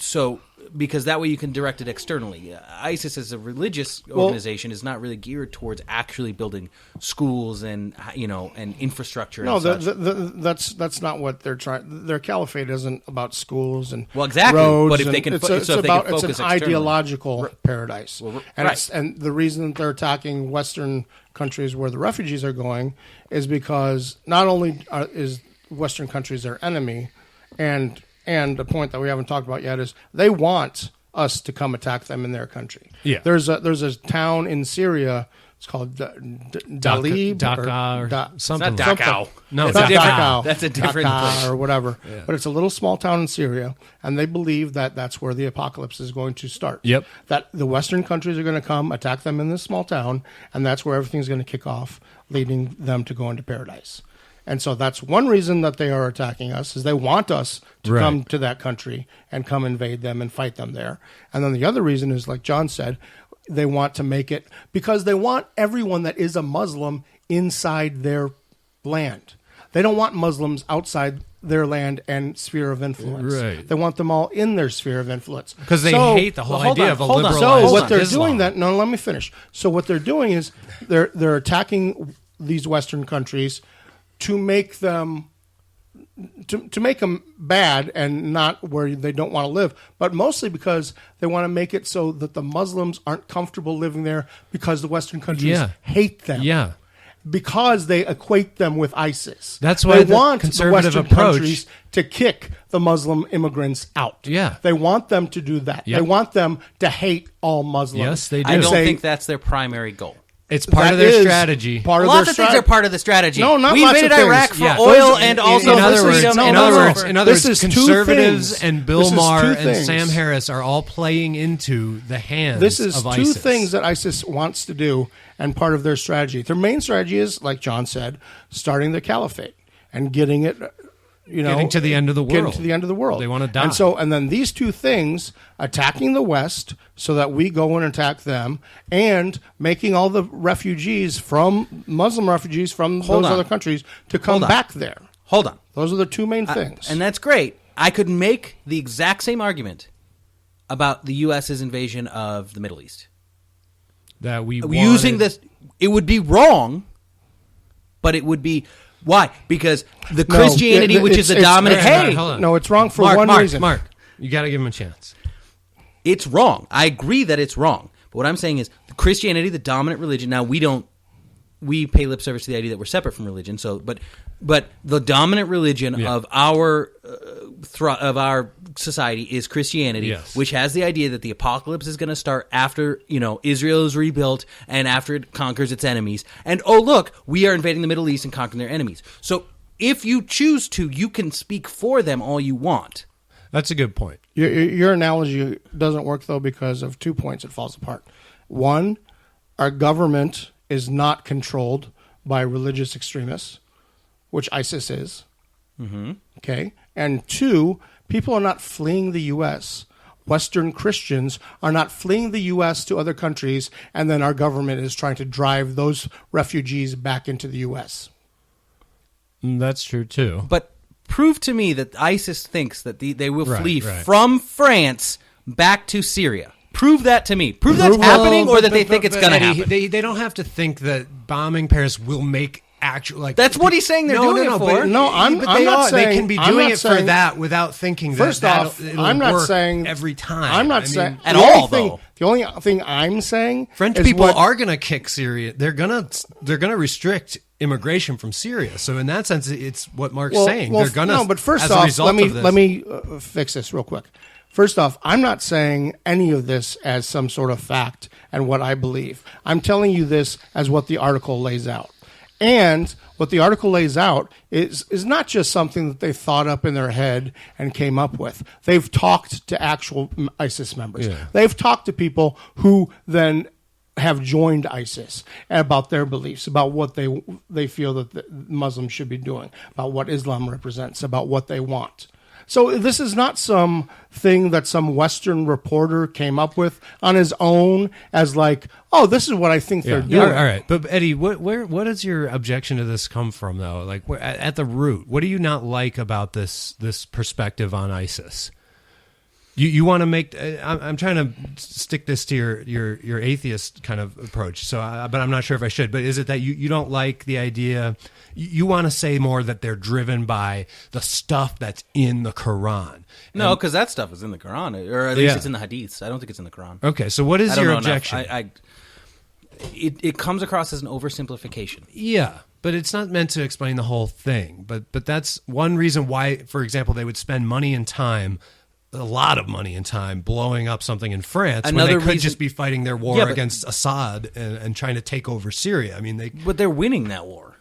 So, because that way you can direct it externally. ISIS as a religious organization is not really geared towards actually building schools and and infrastructure. No, and that's not what they're trying. Their caliphate isn't about schools and exactly. roads. But if they can, it's it's an ideological paradise, and the reason that they're attacking Western countries where the refugees are going is because not only is Western countries their enemy, and the point that we haven't talked about yet is they want us to come attack them in their country. Yeah. There's a town in Syria. It's called Dalib Dachau or something. It's not Dachau. No, it's not Dachau. That's a different place. or whatever. Yeah. But it's a little small town in Syria, and they believe that that's where the apocalypse is going to start. Yep. That the Western countries are going to come attack them in this small town, and that's where everything's going to kick off, leading them to go into paradise. And so that's one reason that they are attacking us, is they want us to come to that country and come invade them and fight them there. And then the other reason is, like John said, they want to make it because they want everyone that is a Muslim inside their land. They don't want Muslims outside their land and sphere of influence. Right. They want them all in their sphere of influence. Because they hate the whole idea of a liberalized So what they're Islam. doing let me finish. So what they're doing is they're attacking these Western countries to make them bad and not where they don't want to live, but mostly because they want to make it so that the Muslims aren't comfortable living there because the Western countries hate them. Yeah. Because they equate them with ISIS. That's why they want conservative the Western approach countries to kick the Muslim immigrants out. Yeah. They want them to do that. Yep. They want them to hate all Muslims. Yes, they do. I don't think that's their primary goal. It's part of their strategy. Lots of things are part of the strategy. No, not we lots of invaded things. Iraq for Yeah. oil and also in for other words, freedom. in other words, This is two conservatives things. and Bill This is Maher two and things. Sam Harris are all playing into the hands This is of two ISIS. things that ISIS wants to do, and part of their strategy. Their main strategy is, like John said, starting the caliphate and getting it, Getting to the end of the world. Getting to the end of the world. They want to die. And then these two things, attacking the West so that we go and attack them, and making all the Muslim refugees from those other countries to come back there. Hold on. Those are the two main things. And that's great. I could make the exact same argument about the U.S.'s invasion of the Middle East. That we using this, it would be wrong, but it would be why? Because the Christianity, which is the dominant. Hold on. No, it's wrong for Mark, one reason. Mark, you got to give him a chance. It's wrong. I agree that it's wrong. But what I'm saying is Christianity, the dominant religion. Now we pay lip service to the idea that we're separate from religion. So, but the dominant religion of our society is Christianity, which has the idea that the apocalypse is going to start after Israel is rebuilt and after it conquers its enemies. And look, we are invading the Middle East and conquering their enemies. So if you choose to, you can speak for them all you want. That's a good point. Your analogy doesn't work, though, because of 2 points. It falls apart. One, our government is not controlled by religious extremists, which ISIS is. Mm-hmm. Okay? And two, people are not fleeing the U.S. Western Christians are not fleeing the U.S. to other countries, and then our government is trying to drive those refugees back into the U.S. That's true, too. But prove to me that ISIS thinks that they will flee from France back to Syria. Prove that to me. Prove that's happening, or that they think it's going to happen. They don't have to think that bombing Paris will make actual That's what he's saying they're doing it for. I'm not saying they can be doing it for that without thinking. First off, I'm not saying every time. I'm not saying at all. Though the only thing I'm saying, French people are going to kick Syria. They're going to restrict immigration from Syria. So in that sense, it's what Mark's saying. They're going to. No, but first off, let me fix this real quick. First off, I'm not saying any of this as some sort of fact and what I believe. I'm telling you this as what the article lays out. And what the article lays out is not just something that they thought up in their head and came up with. They've talked to actual ISIS members. Yeah. They've talked to people who then have joined ISIS, and about their beliefs, about what they feel that the Muslims should be doing, about what Islam represents, about what they want. So this is not some thing that some Western reporter came up with on his own as like, oh, this is what I think they're doing. All right. But Eddie, what does your objection to this come from, though? Like, at the root, what do you not like about this perspective on ISIS? You want to make? I'm trying to stick this to your atheist kind of approach. So, but I'm not sure if I should. But is it that you don't like the idea? You want to say more that they're driven by the stuff that's in the Quran? No, because that stuff is in the Quran, or at least it's in the Hadiths. I don't think it's in the Quran. Okay, so what is your objection? It comes across as an oversimplification. Yeah. But it's not meant to explain the whole thing. But that's one reason why, for example, they would spend money and time. A lot of money and time blowing up something in France when they could just be fighting their war against Assad and trying to take over Syria. I mean, but they're winning that war.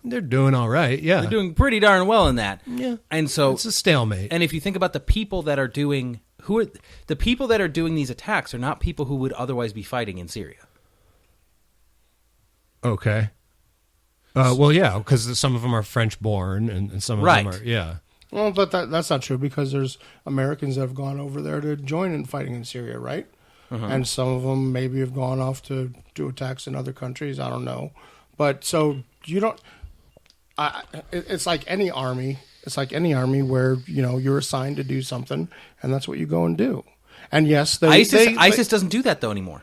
They're doing all right. Yeah, they're doing pretty darn well in that. Yeah, and so it's a stalemate. And if you think about the people that are doing these attacks are not people who would otherwise be fighting in Syria. Okay. Well, yeah, because some of them are French born and some of them are Well, but that's not true because there's Americans that have gone over there to join in fighting in Syria, right? And some of them maybe have gone off to do attacks in other countries. I don't know. But so you don't it's like any army. It's like any army where, you're assigned to do something and that's what you go and do. And yes, ISIS doesn't do that though anymore.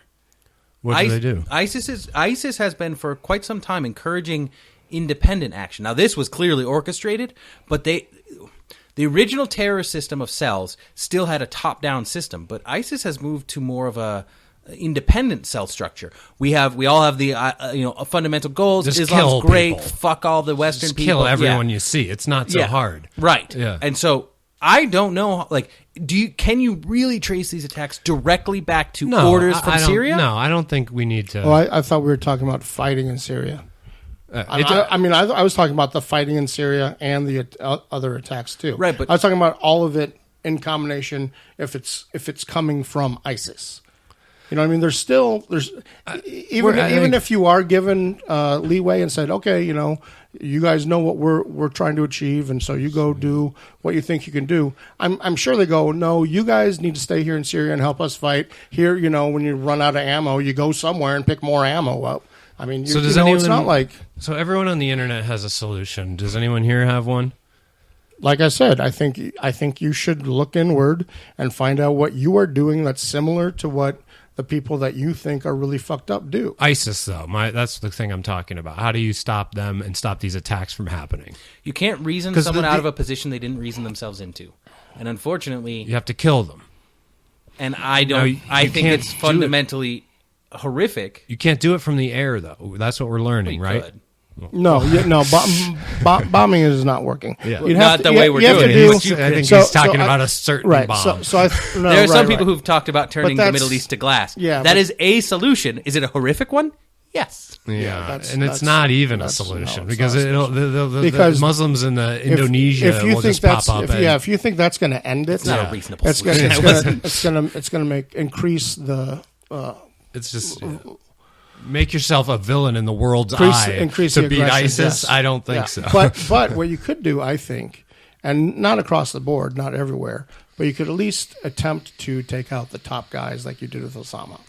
What do they do? ISIS has been for quite some time encouraging independent action. Now this was clearly orchestrated, but the original terrorist system of cells still had a top-down system, but ISIS has moved to more of a independent cell structure. We all have the fundamental goals. Just Islam's great. People. Fuck all the Western Just people. Kill everyone you see. It's not so hard, right? Yeah. And so I don't know. Like, can you really trace these attacks directly back to orders from Syria? No, I don't think we need to. Well, I thought we were talking about fighting in Syria. I was talking about the fighting in Syria and the other attacks too. Right, but I was talking about all of it in combination. If it's coming from ISIS, you know what I mean. There's even if you are given leeway and said, okay, you guys know what we're trying to achieve, and so you go do what you think you can do. I'm sure they go, no, you guys need to stay here in Syria and help us fight here. When you run out of ammo, you go somewhere and pick more ammo up. I mean, it's not like... So everyone on the internet has a solution. Does anyone here have one? Like I said, I think you should look inward and find out what you are doing that's similar to what the people that you think are really fucked up do. ISIS, though, that's the thing I'm talking about. How do you stop them and stop these attacks from happening? You can't reason someone out of a position they didn't reason themselves into. And unfortunately... You have to kill them. And I think it's fundamentally... horrific. You can't do it from the air, though. That's what we're learning, right? Could. Bombing is not working. Yeah. Not the way we're doing it. I think he's talking about a certain bomb. There are some people who've talked about turning the Middle East to glass. Yeah, that is a solution. Is it a horrific one? Yes. Yeah, and it's not even a solution because the Muslims in the Indonesia will just pop up. If you think that's going to end it, it's not a reasonable solution. It's going to increase the... It's just make yourself a villain in the world's eye to beat ISIS. Yes. I don't think so. But what you could do, I think, and not across the board, not everywhere, but you could at least attempt to take out the top guys like you did with Osama.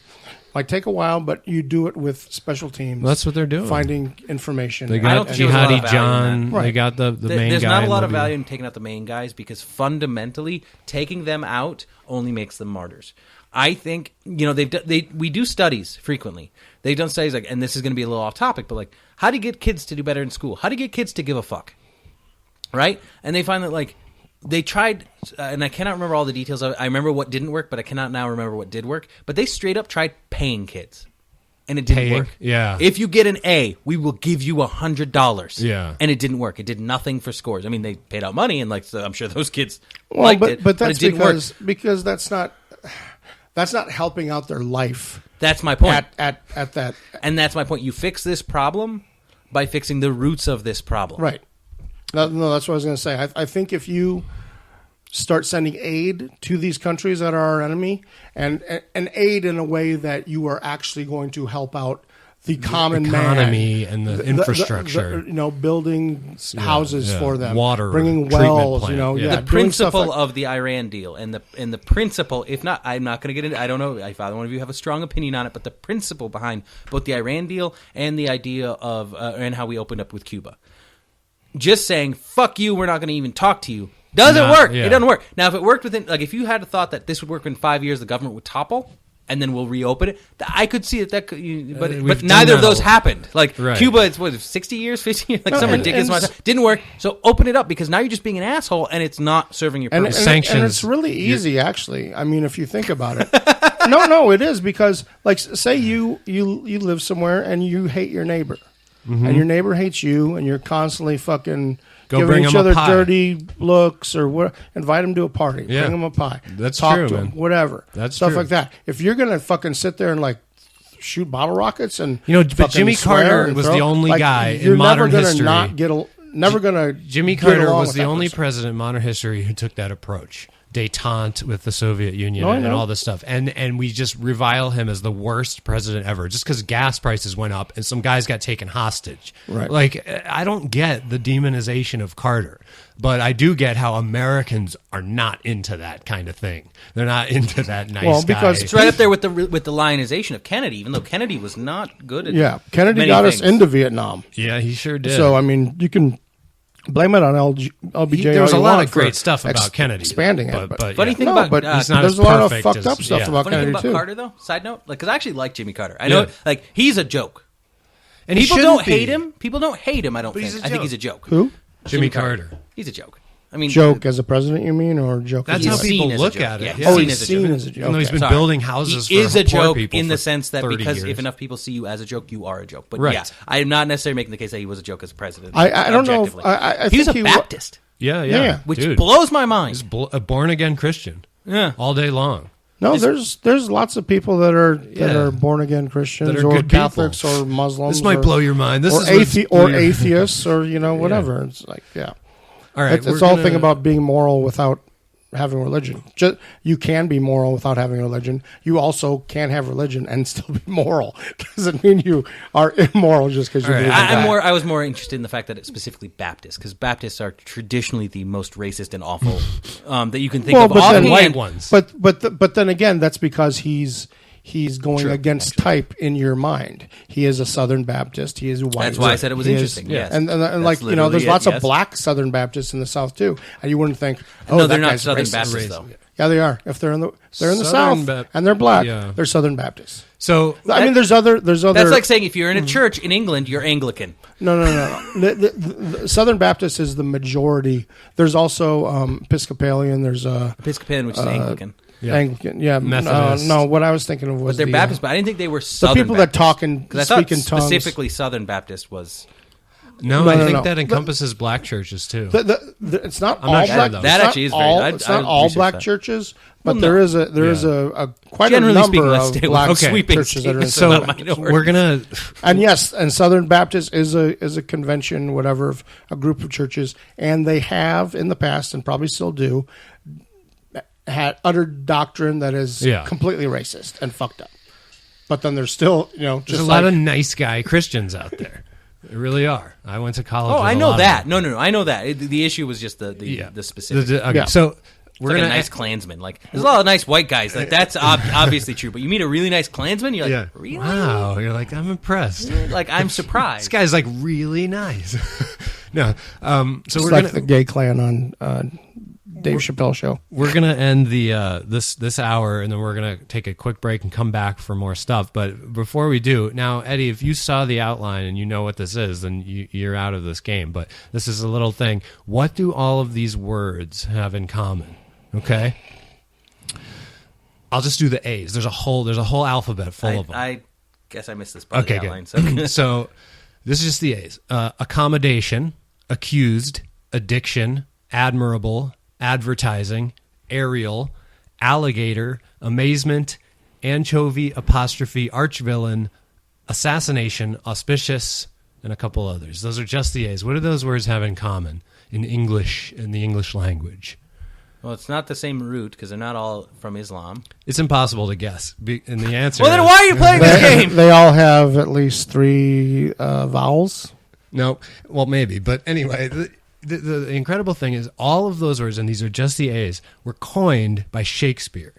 Might take a while, but you do it with special teams. Well, that's what they're doing. Finding information. They got Jihadi John. They got the main guy. There's not a lot of value in taking out the main guys because fundamentally, taking them out only makes them martyrs. I think, we do studies frequently. They've done studies and this is going to be a little off topic, but how do you get kids to do better in school? How do you get kids to give a fuck? Right? And they find that they tried, and I cannot remember all the details of it. I remember what didn't work, but I cannot now remember what did work. But they straight up tried paying kids. And it didn't work. Yeah. If you get an A, we will give you $100. Yeah. And it didn't work. It did nothing for scores. I mean, they paid out money, and so I'm sure those kids liked it. But that's it didn't work. Because that's not helping out their life. That's my point. At that. And that's my point. You fix this problem by fixing the roots of this problem. Right. No, that's what I was going to say. I think if you... start sending aid to these countries that are our enemy, and aid in a way that you are actually going to help out the common economy man, and the infrastructure. Building houses for them, water, bringing treatment wells, plant. The principle of the Iran deal and the principle, if not, I'm not going to get into, I don't know if either one of you have a strong opinion on it, but the principle behind both the Iran deal and the idea of, and how we opened up with Cuba. Just saying, fuck you, we're not going to even talk to you. Doesn't work. Yeah. It doesn't work. Now, if it worked within, like, if you had a thought that this would work in 5 years, the government would topple, and then we'll reopen it. I could see that could, but neither of those happened. Like Cuba, it's what 60 years, 50 years, like some ridiculous amount of time. Didn't work. So open it up, because now you're just being an asshole, and it's not serving your purpose. Sanctions. And it's really easy, actually. I mean, if you think about it. No, it is, because, like, say you live somewhere and you hate your neighbor, and your neighbor hates you, and you're constantly fucking giving each other dirty looks, or what? Invite them to a party, bring them a pie, talk to them, whatever, stuff like that. If you're gonna fucking sit there and like shoot bottle rockets and but Jimmy Carter was the only guy in modern history. Jimmy Carter was the only president in modern history who took that approach. Détente with the Soviet Union and all this stuff. And we just revile him as the worst president ever just because gas prices went up and some guys got taken hostage. Right. Like, I don't get the demonization of Carter, but I do get how Americans are not into that kind of thing. They're not into that nice guy. It's right up there with the lionization of Kennedy, even though Kennedy was not good at Kennedy got us into Vietnam. Yeah, he sure did. So, I mean, you can blame it on LBJ. There was a lot of great stuff about Kennedy. Expanding it. But funny thing about he's not there's a lot of fucked up stuff about Kennedy, too. Funny thing about Carter, though, side note, because I actually like Jimmy Carter. I know, he's a joke. And people don't hate him. People don't hate him, I don't think. I think he's a joke. Who? Jimmy Carter. He's a joke. I mean, joke as a president, you mean, or joke? That's how people look at it. Yeah. He's seen as a joke. Even though he's been building houses he is a joke people in the sense that because years. if enough people see you as a joke, you are a joke. But yeah, I am not necessarily making the case that he was a joke as president. I don't know. I he was think a Baptist. Yeah. Which blows my mind. He's a born again Christian. Yeah, all day long. No, there's lots of people that are born again Christians or Catholics or Muslims. This might blow your mind. This or atheists or whatever. Yeah. It's like All right, it's all thing about being moral without having religion. You can be moral without having religion. You also can have religion and still be moral. Doesn't mean you are immoral just because you believe in God. I was more interested in the fact that it's specifically Baptist, because Baptists are traditionally the most racist and awful that you can think of. White ones. But then again, that's because he's going against type in your mind. He is a Southern Baptist. He is white. That's why I said it was interesting. Yes. And like, there's lots of black Southern Baptists in the South too. And you wouldn't think, no, they're not Southern Baptists though. Yeah, they are. If they're in the South and they're black, they're Southern Baptists. So I mean, there's other. That's like saying if you're in a church in England, you're Anglican. No. The Southern Baptist is the majority. There's also Episcopalian. There's Episcopalian, which is Anglican. Yeah. Anglican, Methodist. No, what I was thinking of was they're Baptist, but I didn't think they were Southern the people Baptist. That talk and speak in tongues. Specifically, Southern Baptist was. No, I think that encompasses black churches too. It's not I'm all not sure, black. Though. That actually is very. It's not all black churches, but there is a quite generally a number speaking, of black sweeping churches that are in. So we're gonna. And yes, and Southern Baptist is a convention, whatever, of a group of churches, and they have in the past and probably still do. Had uttered doctrine that is completely racist and fucked up, but then there's still there's a lot of nice guy Christians out there. There really are. I went to college. Oh, I know that. No, I know that. The issue was just the specific. So we're like gonna a nice Klansman. Like there's a lot of nice white guys. Like that's obviously true. But you meet a really nice Klansman, you're like, really? Wow. You're like, I'm impressed. Like I'm surprised. This guy's like really nice. No. So we're like the gay Klan on. Dave Chappelle show. We're gonna end the this hour, and then we're gonna take a quick break and come back for more stuff. But before we do, now Eddie, if you saw the outline and you know what this is, then you're out of this game. But this is a little thing. What do all of these words have in common? Okay, I'll just do the A's. There's a whole alphabet full of them. I guess I missed this part of the outline. So this is just the A's: accommodation, accused, addiction, admirable, advertising, aerial, alligator, amazement, anchovy, apostrophe, archvillain, assassination, auspicious, and a couple others. Those are just the A's. What do those words have in common in English, in the English language? Well, it's not the same root because they're not all from Islam. It's impossible to guess. And the answer Well, then is- why are you playing this game? They all have at least 3 vowels. No, well, maybe. But anyway, the incredible thing is all of those words, and these are just the A's, were coined by Shakespeare.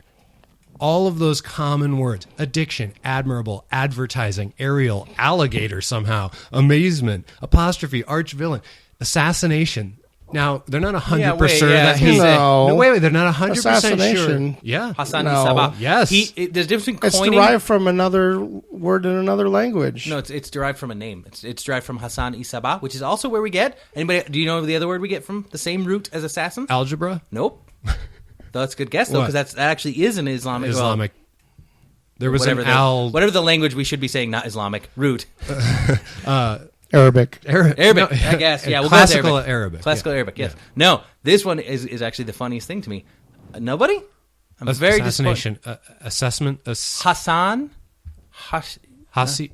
All of those common words, addiction, admirable, advertising, aerial, alligator somehow, amazement, apostrophe, arch villain, assassination. Now, they're not 100% that he said. No. No, wait, they're not 100% sure. Assassination. Yeah. Hassan No. Sabah. Yes. There's a difference between It's coining. derived from another word in another language. No, it's derived from a name. It's derived from Hassan Sabah, which is also where we get. Anybody? Do you know the other word we get from the same root as assassin? Algebra? Nope. That's a good guess though, What? because that actually is an Islamic. Islamic. There was whatever an whatever the language we should be saying, not Islamic root. Arabic. Arabic, No, I guess. Yeah, we'll classical go with Arabic. Classical yeah. Arabic. Yes. Yeah. No, this one is actually the funniest thing to me. Nobody. I'm very disappointed. Assassination. Assessment. Hassan. Hasi.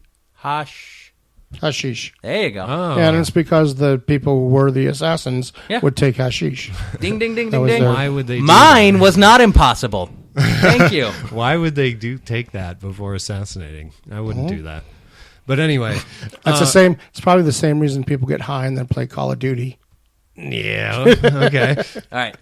Hashish. There you go. Oh. Yeah, and it's because the people who were the assassins Yeah. would take hashish. Ding, ding, ding, That ding, was ding. their- Why would they do Mine was not impossible. Thank you. that? Why would they take that before assassinating? I wouldn't do that. But anyway. It's the same. It's probably the same reason people get high and then play Call of Duty. Yeah. Okay. All right.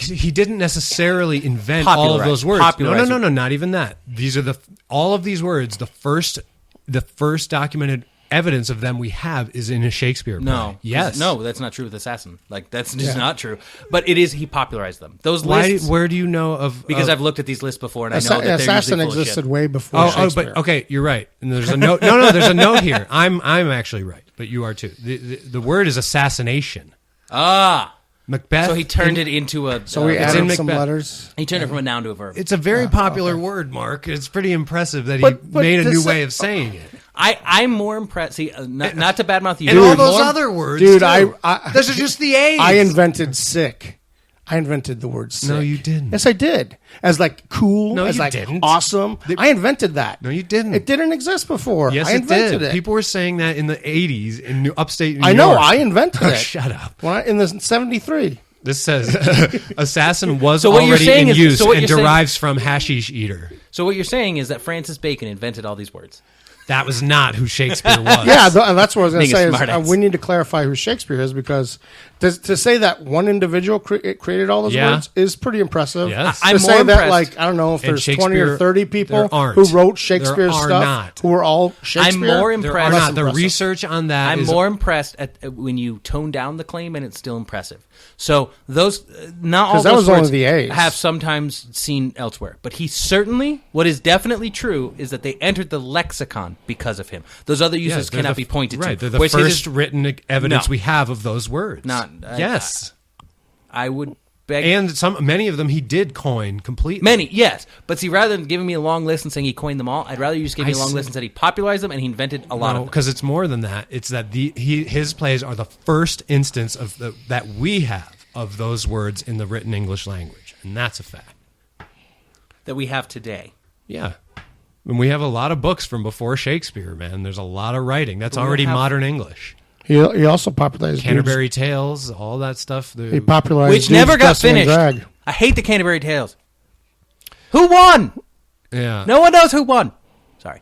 He didn't necessarily invent all of Popularize. those words. Popularize. No, not even that. These are all of these words. The first documented evidence of them we have is in a Shakespeare play. No. Yes. No, that's not true with Assassin. Like, that's just not true. But it is, he popularized them. Those Why? lists, Where do you know of? because of, I've looked at these lists before and I know that they're Assassin usually full of existed shit. way before Shakespeare. but okay, you're right. And there's a note. No, there's a note here. I'm actually right, but you are too. The word is assassination. Ah. Macbeth. So he turned it into a... So we It's in added some Macbeth. letters. He turned it from a noun to a verb. It's a very popular word, Mark. It's pretty impressive that he But made a new this- way of saying it. I'm more impressed. See, not to badmouth you. And all I'm those more- other words, Dude, too. I Those are just the A's. I invented sick. I invented the word sick. No, you didn't. Yes, I did. As like cool, No, as you like didn't. awesome. I invented that. No, you didn't. It didn't exist before. Yes, I it invented did. it. People were saying that in the 80s in upstate New I know. York. I invented Oh, it. shut up. In the 73. This says assassin was So what you're already saying in is- use so what and you're saying- derives from hashish eater. So what you're saying is that Francis Bacon invented all these words. That was not who Shakespeare was. Yeah, that's what I was going to Being a say. Is, smartass. we need to clarify who Shakespeare is because to say that one individual created all those Yeah. words is pretty impressive. Yes. I'm to say more that, impressed- like, I don't know if And there's 20 or Shakespeare, 30 people there aren't. who wrote Shakespeare There are stuff not. who were all Shakespeare. I'm more There are impressed. not. The impressive. research on that I'm is more impressed at when you tone down the claim and it's still impressive. So those, not all 'Cause that those was only words the A's. have sometimes seen elsewhere. But he certainly, what is definitely true is that they entered the lexicon because of him. Those other Yeah, uses they're cannot the- be pointed right, to. They're the Whereas his first is- written evidence No. we have of those words. Not- yes. I would beg. And many of them he did coin completely. Many, yes. But see, rather than giving me a long list and saying he coined them all, I'd rather you just give me I a long see. list and said he popularized them and he invented a lot of them. because it's more than that. It's that his plays are the first instance of that we have of those words in the written English language, and that's a fact. That we have today. Yeah, and we have a lot of books from before Shakespeare. Man, there's a lot of writing that's But we already have- modern English. He also popularized Canterbury Tales, all that stuff. He popularized Which dudes never got dressing in finished. drag. I hate the Canterbury Tales. Who won? Yeah. No one knows who won. Sorry.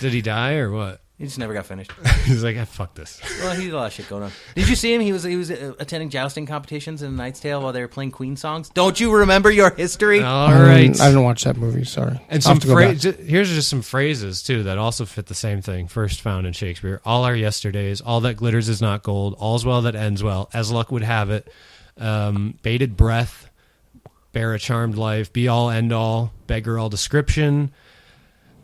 Did he die or what? He just never got finished. He's like, fuck this. Well, he had a lot of shit going on. Did you see him? He was attending jousting competitions in A Knight's Tale while they were playing Queen songs. Don't you remember your history? All right. I didn't watch that movie. Sorry. And I'll some have to go back. here's just some phrases too that also fit the same thing. First found in Shakespeare: "All our yesterdays, all that glitters is not gold. All's well that ends well, as luck would have it. Bated breath, bear a charmed life, be all end all, beggar all description.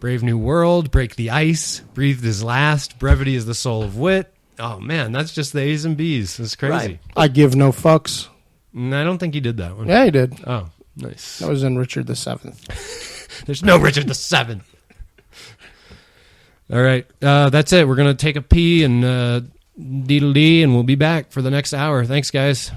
Brave new world, break the ice, breathed his last. Brevity is the soul of wit." Oh man, that's just the A's and B's. It's crazy. Right. I give no fucks. And I don't think he did that one. Yeah, he did. Oh, nice. That was in Richard VII. There's no Richard the Seventh. All right, that's it. We're gonna take a pee and deedle-dee, and we'll be back for the next hour. Thanks, guys.